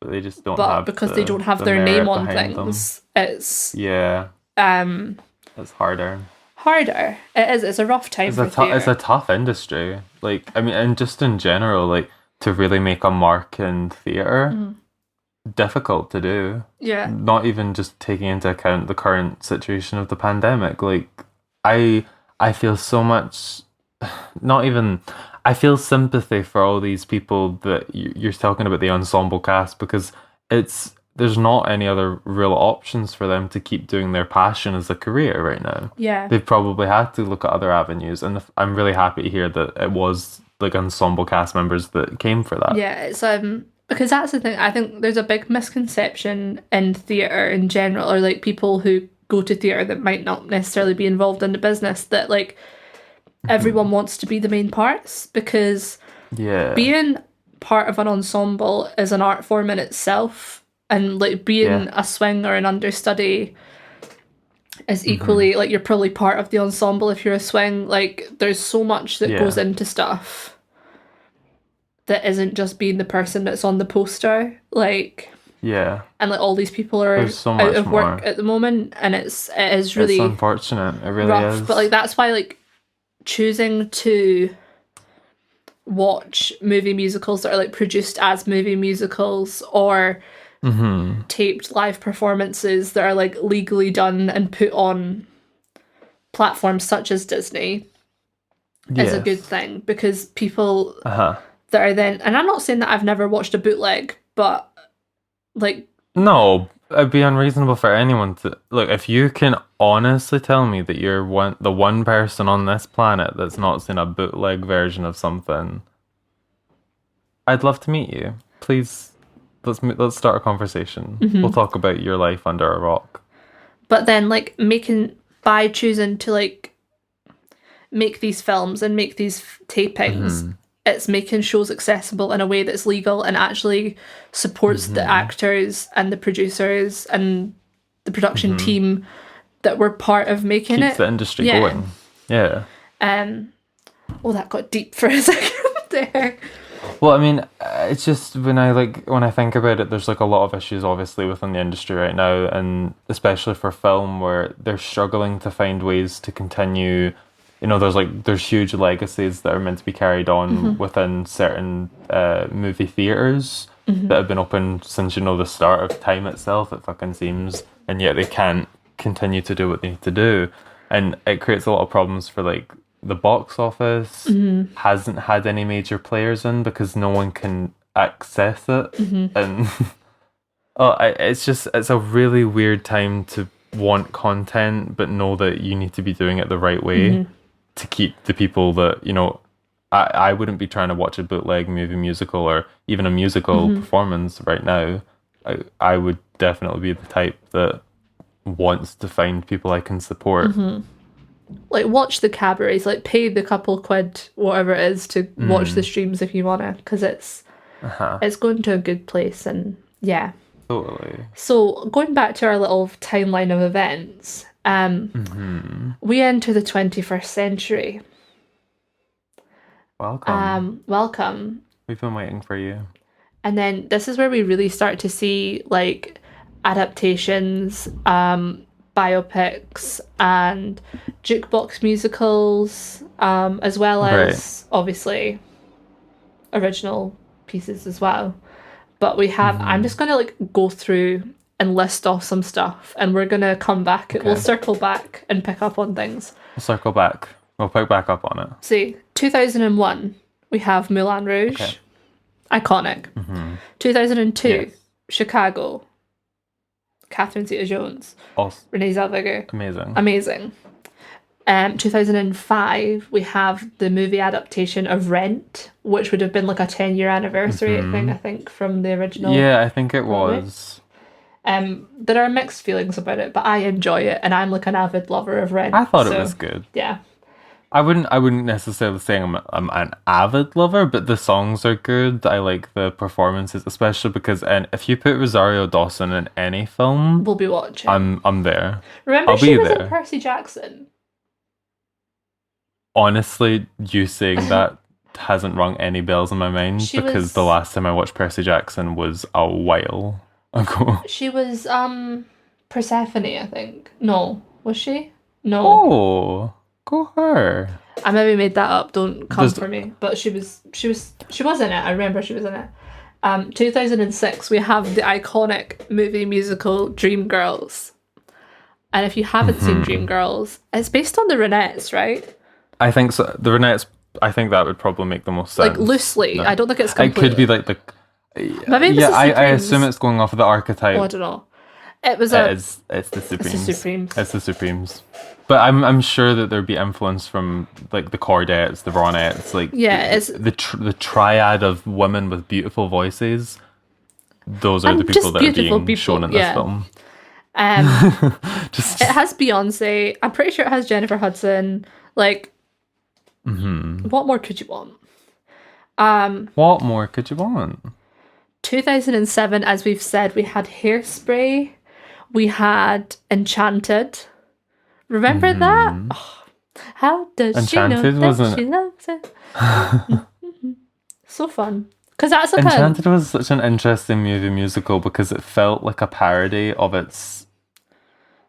but they just don't have because they don't have their name on things them. It's it's harder it is. It's a rough time for theatre. It's a tough industry, like I mean, and just in general, like to really make a mark in theatre, difficult to do. Yeah. Not even just taking into account the current situation of the pandemic. Like I feel so much, I feel sympathy for all these people that you're talking about, the ensemble cast, because there's not any other real options for them to keep doing their passion as a career right now. Yeah. They've probably had to look at other avenues, and I'm really happy to hear that it was like ensemble cast members that came for that. Yeah, it's because that's the thing. I think there's a big misconception in theatre in general, or like people who go to theatre that might not necessarily be involved in the business, that like everyone wants to be the main parts, because being part of an ensemble is an art form in itself, and like being a swing or an understudy is equally like you're probably part of the ensemble if you're a swing. Like there's so much that goes into stuff that isn't just being the person that's on the poster, like and like all these people are out of work at the moment, and it is really, it's unfortunate. It really rough, is. but like that's why like choosing to watch movie musicals that are like produced as movie musicals, or taped live performances that are like legally done and put on platforms such as Disney is a good thing, because people that are then, and I'm not saying that I've never watched a bootleg, but like, no, it'd be unreasonable for anyone to look. If you can honestly tell me that you're the one person on this planet that's not seen a bootleg version of something, I'd love to meet you. Please, let's start a conversation. We'll talk about your life under a rock. But then, like, by choosing to like make these films and make these tapings, it's making shows accessible in a way that's legal and actually supports the actors and the producers and the production team that were part of making Keeps the industry going. Yeah. Oh, that got deep for a second there. Well, I mean, it's just when I think about it, there's like a lot of issues obviously within the industry right now, and especially for film, where they're struggling to find ways to continue. You know, there's huge legacies that are meant to be carried on within certain movie theaters that have been open since, you know, the start of time itself, it fucking seems, and yet they can't continue to do what they need to do, and it creates a lot of problems for like the box office. Hasn't had any major players in because no one can access it, and it's a really weird time to want content but know that you need to be doing it the right way to keep the people that, you know, I wouldn't be trying to watch a bootleg movie musical or even a musical performance right now. I would definitely be the type that wants to find people I can support. Like, watch the cabarets, like pay the couple quid, whatever it is, to watch the streams if you want to, because it's going to a good place. And yeah, totally. So going back to our little timeline of events, we enter the 21st century. Welcome. We've been waiting for you. And then this is where we really start to see like adaptations, biopics and jukebox musicals, as well as obviously original pieces as well. But we have, I'm just going to like go through and list off some stuff, and we're going to come back. Okay. We'll circle back and pick up on things. We'll circle back. We'll pick back up on it. See, 2001, we have Moulin Rouge. Okay. Iconic. 2002, Chicago. Catherine Zeta-Jones. Awesome. Renee Zellweger. Amazing. 2005, we have the movie adaptation of Rent, which would have been like a 10-year anniversary, I think, from the original. Yeah, I think it was. There are mixed feelings about it, but I enjoy it, and I'm like an avid lover of Rent. I thought it was good. Yeah. I wouldn't necessarily say I'm an avid lover, but the songs are good. I like the performances, especially because if you put Rosario Dawson in any film, we'll be watching. I'm there. Remember, she was in Percy Jackson. Honestly, you saying that hasn't rung any bells in my mind, because the last time I watched Percy Jackson was a while ago. She was Persephone, I think. No, was she? No. Oh. Go her. I maybe made that up. Don't come for me. But she was in it. I remember she was in it. 2006, we have the iconic movie musical Dreamgirls. And if you haven't seen Dreamgirls, it's based on the Ronettes, right? I think so. The Ronettes, I think that would probably make the most sense. Like loosely. No. I don't think it's completely. It could be like the. Maybe I assume it's going off of the archetype. Oh, I don't know. It's the Supremes. It's the Supremes. But I'm sure that there'd be influence from like the Cordettes, the Ronettes, like it's the triad of women with beautiful voices. Those are the people that are being shown in this film. It has Beyonce. I'm pretty sure it has Jennifer Hudson. Like, what more could you want? What more could you want? 2007, as we've said, we had Hairspray. We had Enchanted. Remember that? Oh, how does Enchanted, she know that she loves it? So fun. Because that's like Enchanted was such an interesting movie musical because it felt like a parody of its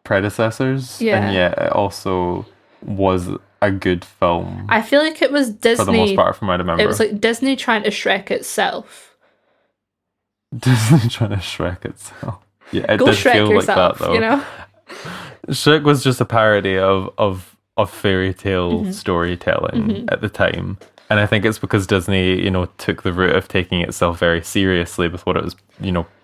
predecessors. Yeah. And yet it also was a good film. I feel like it was Disney. For the most part, from what I remember. It was like Disney trying to Shrek itself. Disney trying to Shrek itself. Yeah, it Go did Shrek feel yourself, like that, though. you know? Shrek was just a parody of fairy tale storytelling at the time. And I think it's because Disney, took the route of taking itself very seriously with what it was,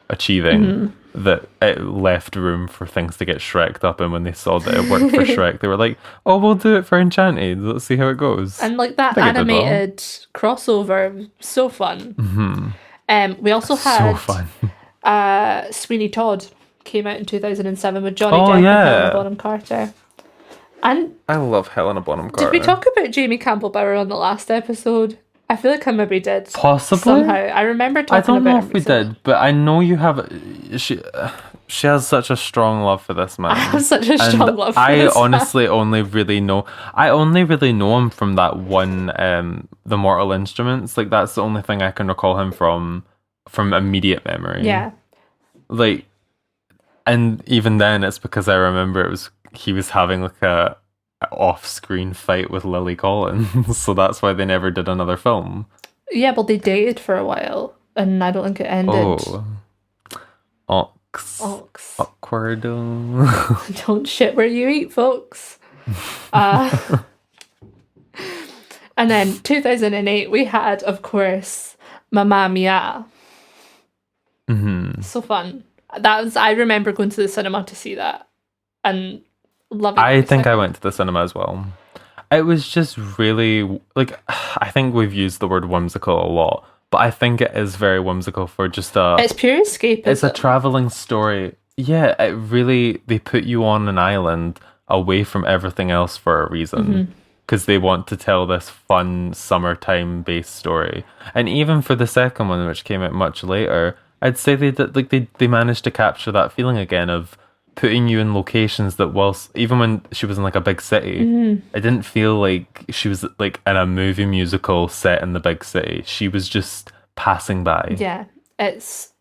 achieving, that it left room for things to get Shrek'd up. And when they saw that it worked for Shrek, they were like, oh, we'll do it for Enchanted. Let's see how it goes. And like that animated crossover, so fun. We also had so fun. Sweeney Todd came out in 2007 with Johnny Depp and Helena Bonham Carter. And I love Helena Bonham Carter. Did we talk about Jamie Campbell Bower on the last episode? I feel like I maybe did. Possibly. Somehow. I remember talking about I don't know him if we recently. did, but I know you have... She has such a strong love for this man. I have such a strong love for I this honestly only really know him from that one, The Mortal Instruments. Like, that's the only thing I can recall him from immediate memory. Yeah. Like, and even then, it's because I remember he was having like a off-screen fight with Lily Collins, so that's why they never did another film. Yeah, but they dated for a while, and I don't think it ended. Oh. Ox. Awkward. Don't shit where you eat, folks. And then 2008, we had, of course, Mamma Mia. So fun. I remember going to the cinema to see that and loving it. I think I went to the cinema as well. It was just really, like, I think we've used the word whimsical a lot, but I think it is very whimsical for just it's pure escapism. It's a traveling story. Yeah, they put you on an island away from everything else for a reason. Because they want to tell this fun summertime based story. And even for the second one, which came out much later, I'd say they managed to capture that feeling again of putting you in locations that even when she was in like a big city, it didn't feel like she was like in a movie musical set in the big city. She was just passing by. Yeah, it's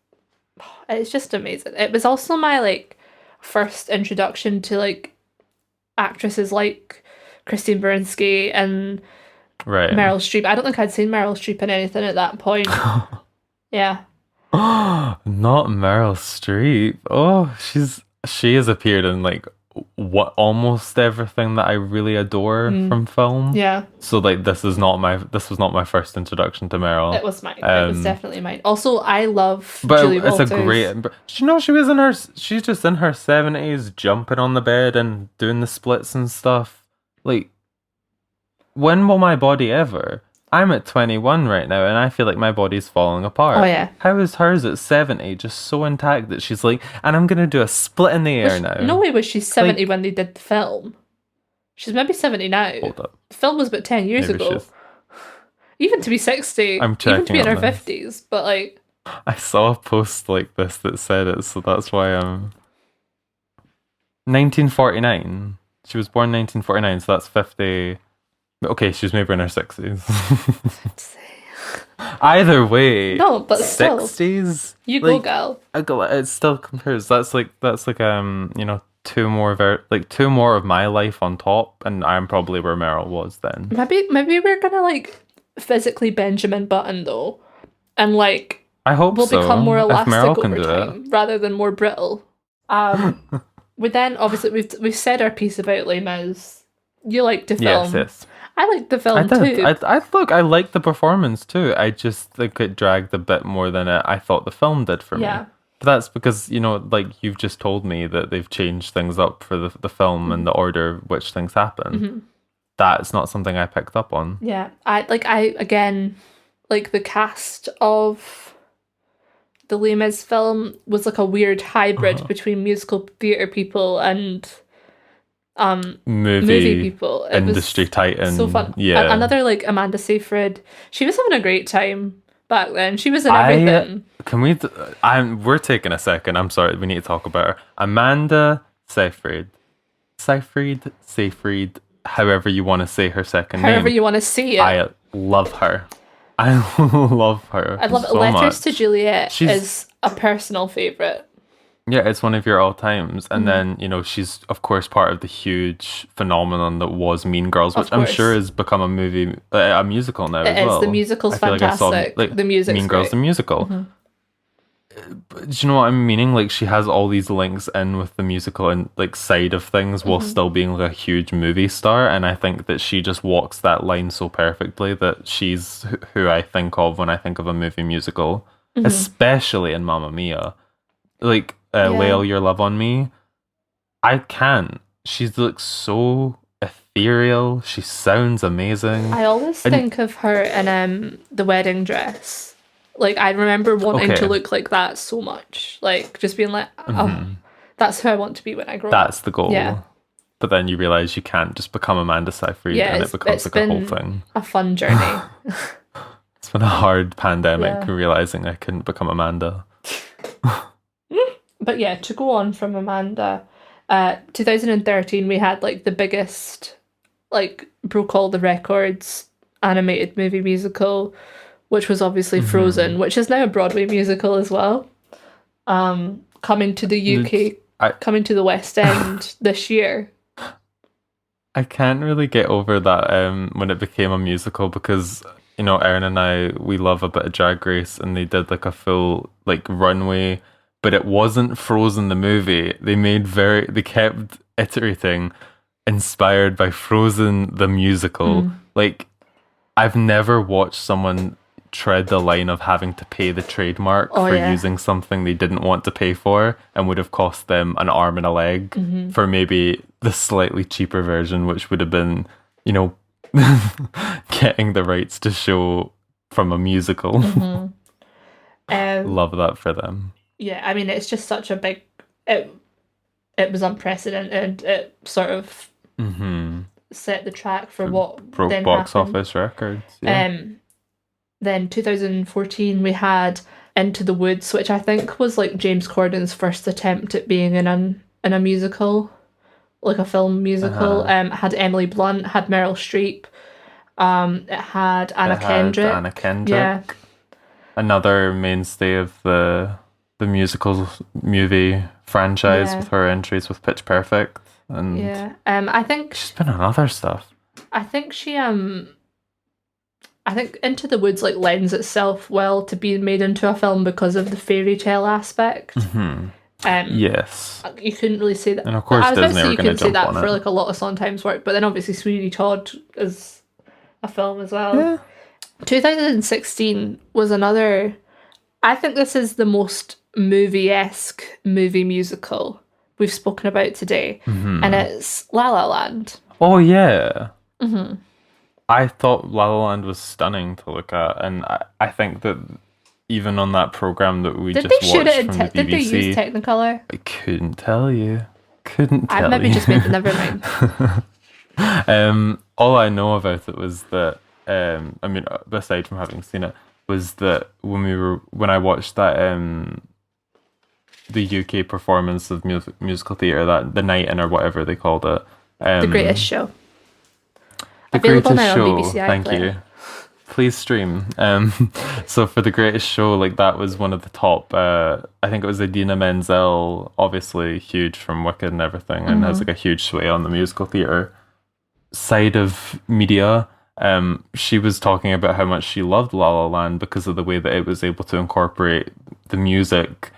just amazing. It was also my like first introduction to like actresses like Christine Baranski and Meryl Streep. I don't think I'd seen Meryl Streep in anything at that point. Yeah. Not Meryl Streep. Oh, she has appeared in like almost everything that I really adore from film. Yeah. So like this was not my first introduction to Meryl. It was mine. It was definitely mine. Also, I love Julie Walters. It's a great. She's just in her 70s, jumping on the bed and doing the splits and stuff. Like, when will my body ever? I'm at 21 right now, and I feel like my body's falling apart. Oh, yeah. How is hers at 70 just so intact that she's like, and I'm going to do a split in the air now? No way was she 70 when they did the film. She's maybe 70 now. Hold up. The film was about 10 years ago. Even to be 60. I'm checking even to be in her this. 50s. But like... I saw a post like this that said it, so that's why I'm... 1949. She was born 1949, so that's 50... Okay, she's maybe in her 60s. Either way. No, but 60s? You go, girl. It still compares. That's like two more of my life on top, and I'm probably where Meryl was then. Maybe we're gonna like physically Benjamin Button though, and like I hope we'll become more elastic over do time rather than more brittle. We then obviously we've said our piece about Les Mis. You liked the film. Yes. I liked the film too. I liked the performance too. I just think it dragged a bit more than I thought the film did for me. But that's because, like you've just told me that they've changed things up for the film and the order which things happen. That's not something I picked up on. Yeah. I again, like the cast of the Les Mis film was like a weird hybrid between musical theatre people and movie people. It industry titan. So fun. Yeah. Another like Amanda Seyfried. She was having a great time back then. She was in everything. We're taking a second. I'm sorry. We need to talk about her. Amanda Seyfried. Seyfried. However you want to say her second name. However you want to see it. I love her. I love her. I love so Letters much. to Juliet is a personal favourite. Yeah, it's one of your all times. And then, you know, she's of course part of the huge phenomenon that was Mean Girls, which Of I'm course. sure has become a musical now It as is. well. The musical's I feel like I saw fantastic. The music's Mean Girls great. the musical. But do you know what I'm meaning? Like she has all these links in with the musical and like side of things while still being like a huge movie star. And I think that she just walks that line so perfectly that she's who I think of when I think of a movie musical, especially in Mamma Mia. Like Lay All Your Love on Me. I can't. She's like so ethereal. She sounds amazing. I always think of her in The Wedding Dress. Like, I remember wanting to look like that so much. Like, just being like, oh, that's who I want to be when I grow up. That's the goal. Yeah. But then you realise you can't just become Amanda Seyfried and it becomes like a whole thing. A fun journey. It's been a hard pandemic realising I couldn't become Amanda. But yeah, to go on from Amanda, 2013 we had like the biggest, like broke all the records animated movie musical, which was obviously Frozen, which is now a Broadway musical as well. Coming to the UK, coming to the West End this year. I can't really get over that when it became a musical because, you know, Erin and I, we love a bit of Drag Race and they did like a full like runway, but it wasn't Frozen the movie. They kept iterating, inspired by Frozen the musical. Like, I've never watched someone tread the line of having to pay the trademark for using something they didn't want to pay for and would have cost them an arm and a leg for maybe the slightly cheaper version, which would have been, you know, getting the rights to show from a musical. Love that for them. Yeah, I mean, it's just such a big... It was unprecedented. It sort of set the track for what broke then box happened. office records. Yeah. Then 2014 we had Into the Woods, which I think was like James Corden's first attempt at being in a musical, like a film musical. Had Emily Blunt, had Meryl Streep, it had Anna Kendrick. Yeah. Another mainstay of the musical movie franchise with her entries with Pitch Perfect. And I think she's been on other stuff. I think she I think Into the Woods like lends itself well to being made into a film because of the fairy tale aspect. Yes. You couldn't really say that. And of course, I was about to Disney say were you going to couldn't say jump that on for it. like a lot of Sondheim's work, but then obviously Sweeney Todd is a film as well. Yeah. 2016 was another. I think this is the most movie-esque movie musical we've spoken about today, and it's La La Land. Oh yeah. I thought La La Land was stunning to look at, and I think that even on that program that we Did just they shoot watched it in from the BBC, did they use Technicolor? I couldn't tell you. I've maybe just made never mind. All I know about it was that I mean, aside from having seen it, was that when I watched that the UK performance of musical theatre, that the night in or whatever they called it, The Greatest Show. The Available Greatest now on Show. BBC Thank iPlayer. you. Please stream. So for The Greatest Show, like that was one of the top. I think it was Idina Menzel, obviously huge from Wicked and everything, and has like a huge sway on the musical theatre side of media. She was talking about how much she loved La La Land because of the way that it was able to incorporate the music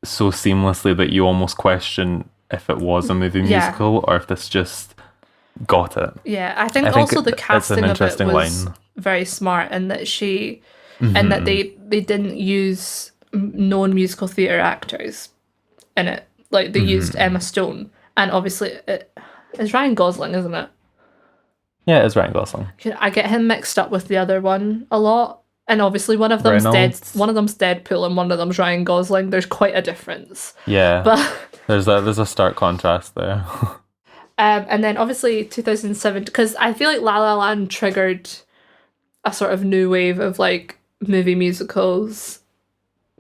so seamlessly that you almost question if it was a movie musical or if this just got it. Yeah, I think also the casting of it was very smart, and that and that they didn't use known musical theatre actors in it. Like they used Emma Stone, and obviously it's Ryan Gosling, isn't it? Yeah, it's Ryan Gosling. I get him mixed up with the other one a lot, and obviously one of them's Deadpool and one of them's Ryan Gosling. There's quite a difference. Yeah, but there's a stark contrast there. And then obviously 2007, because I feel like La La Land triggered a sort of new wave of like movie musicals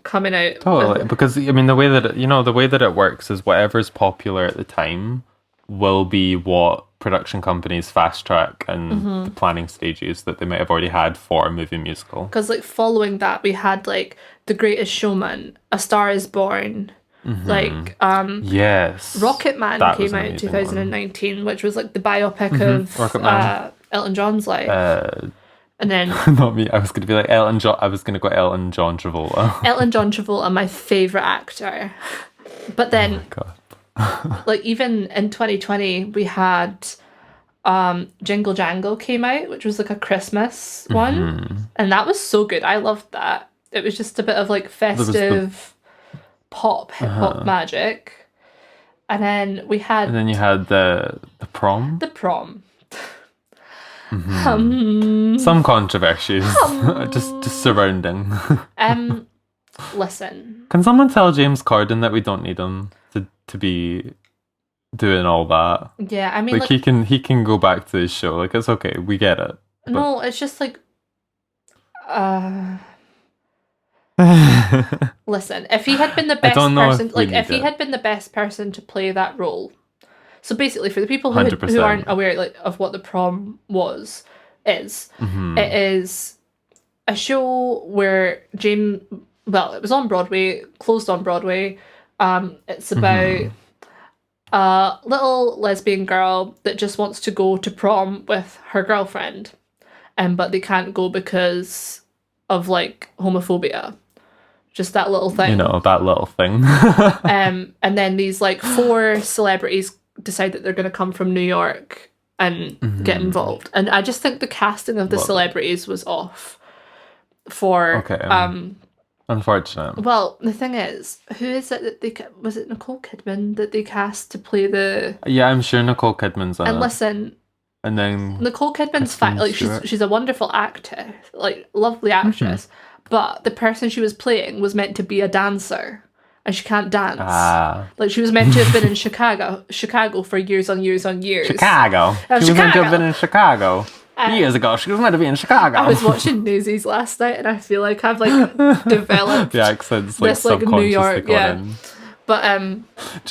coming out. Totally, because I mean the way that it works is whatever's popular at the time will be what production companies fast track and the planning stages that they might have already had for a movie musical. Because like following that, we had like The Greatest Showman, A Star Is Born, Like Yes. Rocket Man That came was an out in amazing 2019, which was like the biopic of Rocket Man. Elton John's life. And then Not me. I was going to be like Elton John. I was going to go Elton John Travolta. Elton John Travolta, my favorite actor. But then, like even in 2020, we had Jingle Jangle came out, which was like a Christmas one, and that was so good. I loved that. It was just a bit of like festive pop, hip hop magic. And then we had... And then you had the prom. The prom. Some controversies just surrounding. Listen. Can someone tell James Corden that we don't need him to be doing all that? Yeah, I mean, like he can go back to his show. Like, it's okay, we get it. No, it's just like listen, if he had been the best person, like if he had been the best person to play that role. So basically, for the people who aren't aware like of what the prom is it is a show where it was on Broadway, closed on Broadway. It's about a little lesbian girl that just wants to go to prom with her girlfriend, but they can't go because of like homophobia. Just that little thing. You know, that little thing. And then these like 4 celebrities decide that they're going to come from New York and get involved. And I just think the casting of the celebrities was off for... Unfortunate. Well, the thing is, who is it that was it Nicole Kidman that they cast to play the... Yeah, I'm sure Nicole Kidman's in it. And listen... And then... Nicole Kidman's like, she's a wonderful actor. Like, lovely actress. But the person she was playing was meant to be a dancer. And she can't dance. Like, she was meant to have been in Chicago for years on years on years. Chicago. She was meant to have been in Chicago. Years ago, she was meant to be in Chicago. I was watching Newsies last night, and I feel like I've like developed the accents, like this like New York, in. But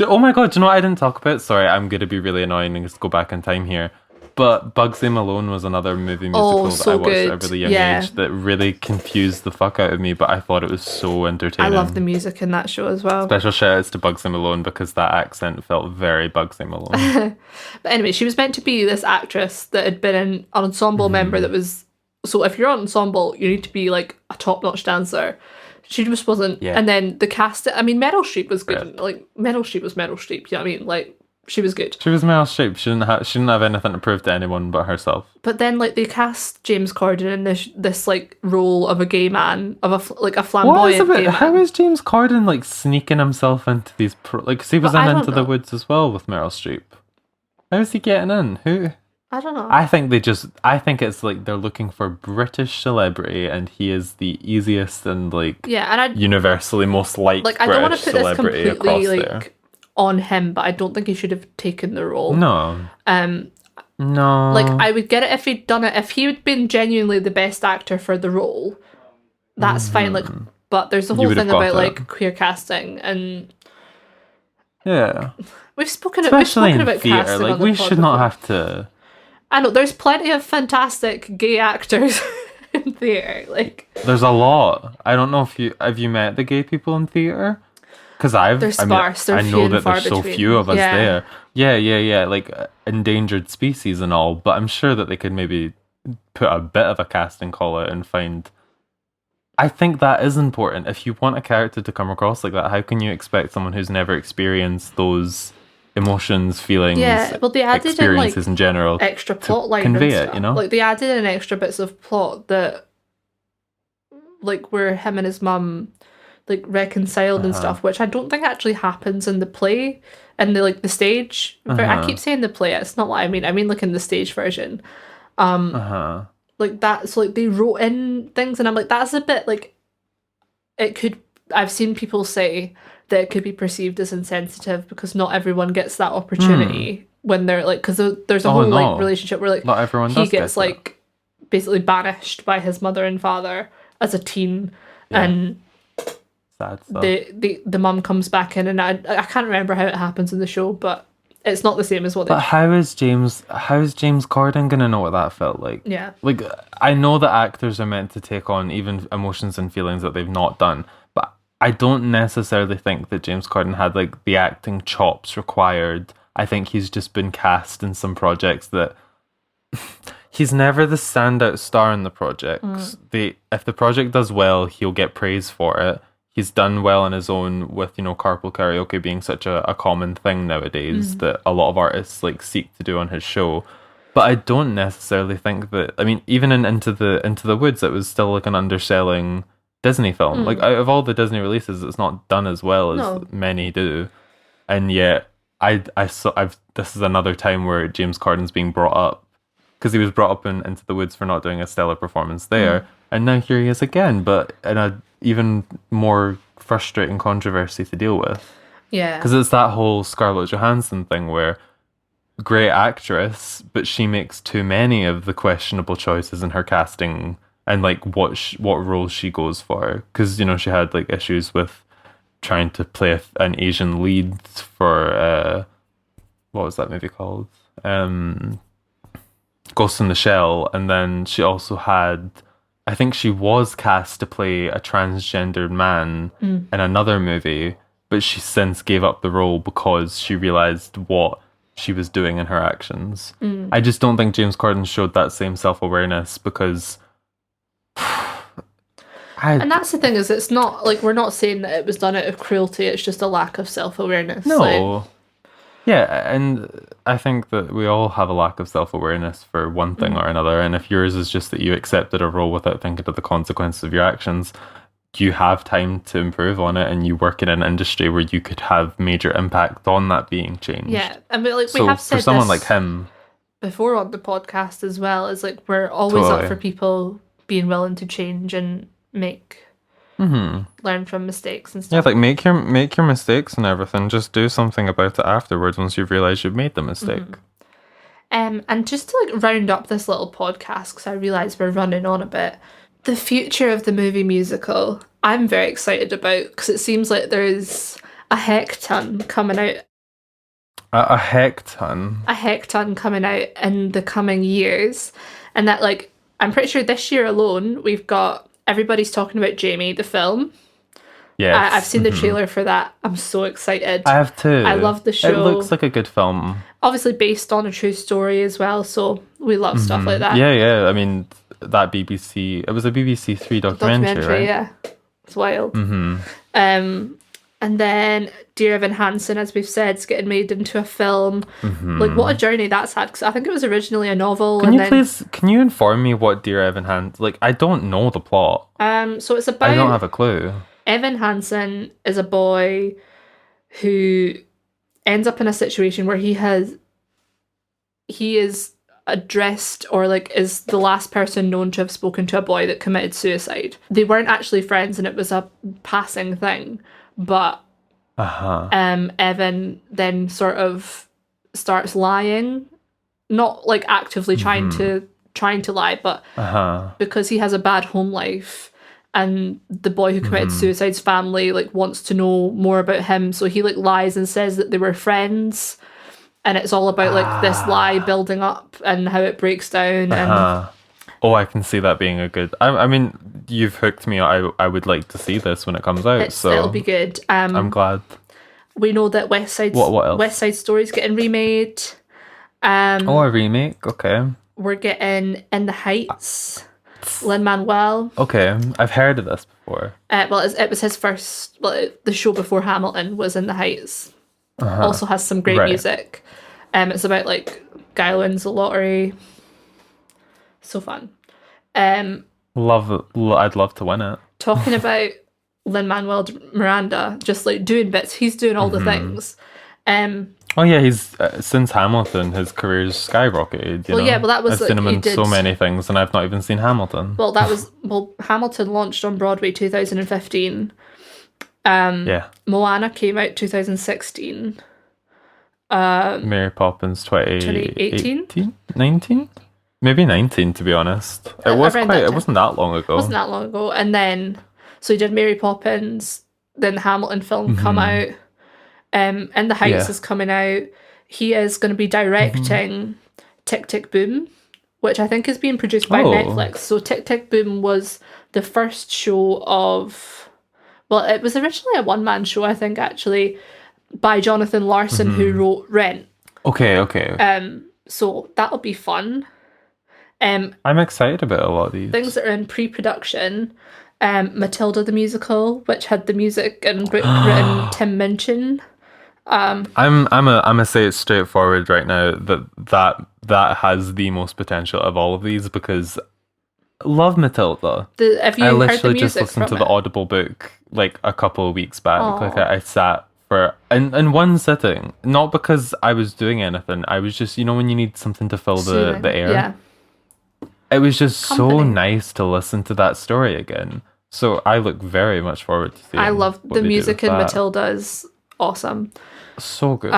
oh my god, do you know what I didn't talk about? Sorry, I'm gonna be really annoying and just go back in time here. But Bugsy Malone was another movie musical that I watched at a really young age that really confused the fuck out of me, but I thought it was so entertaining. I love the music in that show as well. Special shout outs to Bugsy Malone because that accent felt very Bugsy Malone. But anyway, she was meant to be this actress that had been an ensemble member that was... So if you're on ensemble, you need to be like a top-notch dancer. She just wasn't. Yeah. And then the cast... I mean, Meryl Streep was good. Right. Like, Meryl Streep was Meryl Streep, you know what I mean? Like... She was good. She was Meryl Streep. She didn't have anything to prove to anyone but herself. But then, like, they cast James Corden in this like role of a gay man, of a flamboyant gay man. How is James Corden like sneaking himself into these because he was in Into the Woods as well with Meryl Streep. How is he getting in? Who? I don't know. I think it's like they're looking for British celebrity, and he is the easiest and like universally most liked I don't want to put this completely there. On him, but I don't think he should have taken the role. No. No. Like, I would get it if he'd done it. If he had been genuinely the best actor for the role, that's fine. Like, but there's a whole thing about like queer casting, and we've spoken about theatre, casting. Like, we should not have to. I know there's plenty of fantastic gay actors in theatre. Like, there's a lot. I don't know if you met the gay people in theatre. Because they're sparse. I know that there's so few of us there. Yeah. Like endangered species and all. But I'm sure that they could maybe put a bit of a casting call out and find. I think that is important. If you want a character to come across like that, how can you expect someone who's never experienced those emotions, feelings, they added experiences in general, extra plot lines convey it? You know, like they added in extra bits of plot that, like, where him and his mum like reconciled and stuff, which I don't think actually happens in the play and the stage. I keep saying the play, it's not what I mean. I mean like in the stage version. Like that's like they wrote in things and I'm like, that's a bit like it could. I've seen people say that it could be perceived as insensitive because not everyone gets that opportunity when they're like, because there's a whole like relationship where like not everyone he gets like basically banished by his mother and father as a teen and sad stuff. The mum comes back in and I can't remember how it happens in the show, but it's not the same as what they... But how is James Corden gonna know what that felt like? Yeah. Like, I know that actors are meant to take on even emotions and feelings that they've not done, but I don't necessarily think that James Corden had like the acting chops required. I think he's just been cast in some projects that he's never the standout star in the projects. If the project does well, he'll get praise for it. He's done well on his own with, carpool karaoke being such a common thing nowadays that a lot of artists like seek to do on his show. But I don't necessarily think that. I mean, even in Into the Woods, it was still like an underselling Disney film. Like out of all the Disney releases, it's not done as well as many do. And yet, this is another time where James Corden's being brought up, because he was brought up in Into the Woods for not doing a stellar performance there, and now here he is again, but in a even more frustrating controversy to deal with. Yeah, because it's that whole Scarlett Johansson thing where great actress, but she makes too many of the questionable choices in her casting and like what roles she goes for, because she had like issues with trying to play an Asian lead for what was that movie called? Ghost in the Shell, and then she also had, I think she was cast to play a transgendered man in another movie, but she since gave up the role because she realized what she was doing in her actions. I just don't think James Corden showed that same self-awareness, because and that's the thing, is it's not like, we're not saying that it was done out of cruelty, it's just a lack of self-awareness. No. Yeah, and I think that we all have a lack of self-awareness for one thing or another, and if yours is just that you accepted a role without thinking of the consequences of your actions, you have time to improve on it, and you work in an industry where you could have major impact on that being changed. Yeah, and we so have said for someone this like him before on the podcast as well, is like, we're always up for people being willing to change and learn from mistakes and stuff. Yeah, like make your mistakes and everything. Just do something about it afterwards once you've realised you've made the mistake. And just to like round up this little podcast, because I realise we're running on a bit, the future of the movie musical, I'm very excited about, because it seems like there's a heck ton coming out. A heck ton? A heck ton coming out in the coming years. And that, like, I'm pretty sure this year alone, we've got, everybody's talking about Jamie, the film. Yes. I've seen the trailer for that. I'm so excited. I have too. I love the show. It looks like a good film. Obviously based on a true story as well, so we love stuff like that. Yeah. I mean, that it was a BBC 3 documentary, right? Yeah. It's wild. And then Dear Evan Hansen, as we've said, is getting made into a film. Like, what a journey that's had, because I think it was originally a novel. Can you inform me what Dear Evan Hansen, like, I don't know the plot. So it's about, I don't have a clue. Evan Hansen is a boy who ends up in a situation where he is addressed, or like is the last person known to have spoken to a boy that committed suicide. They weren't actually friends and it was a passing thing, but Evan then sort of starts lying, not like actively trying to lie, but because he has a bad home life, and the boy who committed suicide's family like wants to know more about him, so he like lies and says that they were friends, and it's all about like this lie building up and how it breaks down. And oh, I can see that being a good. I mean, you've hooked me. I would like to see this when it comes out. So it'll be good. I'm glad. We know that West Side Story's getting remade. A remake. Okay. We're getting In the Heights. Lin-Manuel. Okay, I've heard of this before. Well, it was his first. Well, the show before Hamilton was In the Heights. Also has some great music. It's about like guy wins the lottery. So fun. I'd love to win it. Talking about Lin-Manuel Miranda, just like doing bits. He's doing all the things. Oh yeah, he's since Hamilton, his career's skyrocketed. That was. I've seen him in so many things, and I've not even seen Hamilton. Hamilton launched on Broadway 2015. Moana came out 2016. Mary Poppins 2018? 19? Maybe 19, to be honest. It wasn't that long ago. And then, so he did Mary Poppins, then the Hamilton film come out. And The Heights is coming out. He is going to be directing Tick Tick Boom, which I think is being produced by Netflix. So Tick Tick Boom was the first show of, well, it was originally a one-man show, I think, actually, by Jonathan Larson, who wrote Rent. Okay. So that'll be fun. I'm excited about a lot of these. Things that are in pre-production. Matilda the Musical, which had the music and written Tim Minchin. I'm gonna say it straightforward right now that has the most potential of all of these, because I love Matilda. Have you I heard the literally music just listened to from the it? Audible book like a couple of weeks back. Aw. Like I sat for in one sitting, not because I was doing anything. I was just, when you need something to fill Soothing. the air. Yeah. It was just so Company. nice to listen to that story again. So I look very much forward to seeing. I love what the they do music with in that. Matilda is awesome. So good.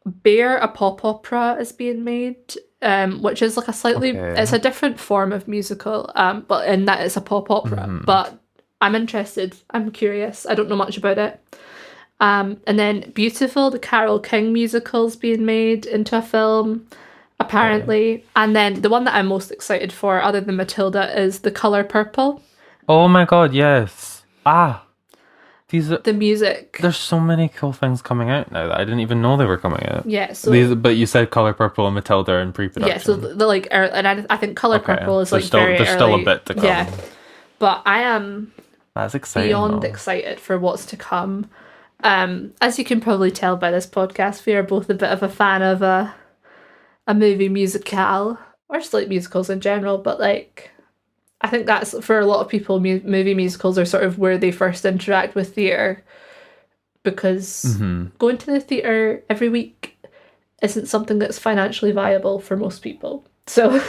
Bear, a pop opera, is being made, which is like a slightly, Okay. it's a different form of musical, but in that it's a pop opera. But I'm interested. I'm curious. I don't know much about it. And then Beautiful, the Carole King musical's being made into a film, apparently. And then the one that I'm most excited for, other than Matilda, is The Colour Purple. Oh my god, yes. These are... The music. There's so many cool things coming out now that I didn't even know they were coming out. Yeah, so... But you said Colour Purple and Matilda are in pre-production. Yeah, so the like, and I think Colour Purple is like very there's early. still a bit to come. Yeah, but I am That's exciting. beyond though. excited for what's to come. As you can probably tell by this podcast, we are both a bit of a fan of a movie musicale, or just like musicals in general, but like I think that's, for a lot of people, movie musicals are sort of where they first interact with theatre, because going to the theatre every week isn't something that's financially viable for most people. So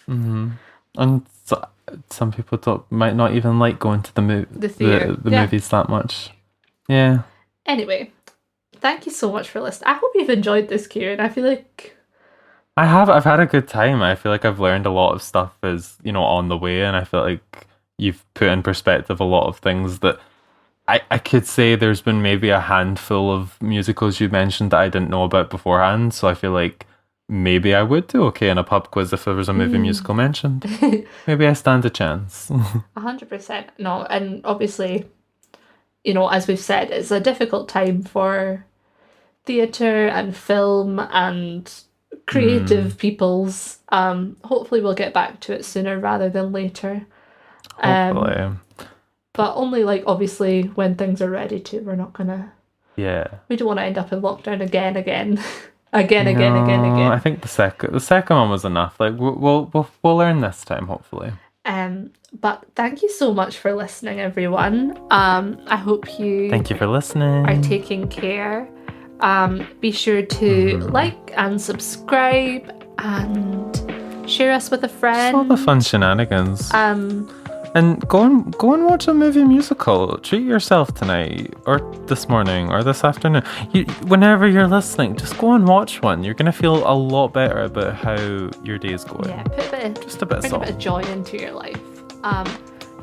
And some people might not even like going to The theatre, the yeah. movies that much. Yeah. Anyway, thank you so much for listening. I hope you've enjoyed this, Kieran. I feel like I've had a good time. I feel like I've learned a lot of stuff as, on the way, and I feel like you've put in perspective a lot of things that I could say there's been maybe a handful of musicals you mentioned that I didn't know about beforehand, so I feel like maybe I would do okay in a pub quiz if there was a movie musical mentioned. Maybe I stand a chance. 100%. No, and obviously, as we've said, it's a difficult time for theatre and film and creative peoples. Hopefully we'll get back to it sooner rather than later. Hopefully. But only obviously when things are ready to. We're not gonna... Yeah. We don't want to end up in lockdown again. Again. I think the second one was enough. Like we'll learn this time, hopefully. But thank you so much for listening, everyone. I hope you Thank you for listening. are taking care. Be sure to like and subscribe and share us with a friend. All the fun shenanigans. And go and watch a movie musical. Treat yourself tonight, or this morning, or this afternoon. Whenever you're listening, just go and watch one. You're gonna feel a lot better about how your day is going. Yeah, put bring a bit of joy into your life.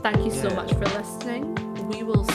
Thank you so much for listening. We will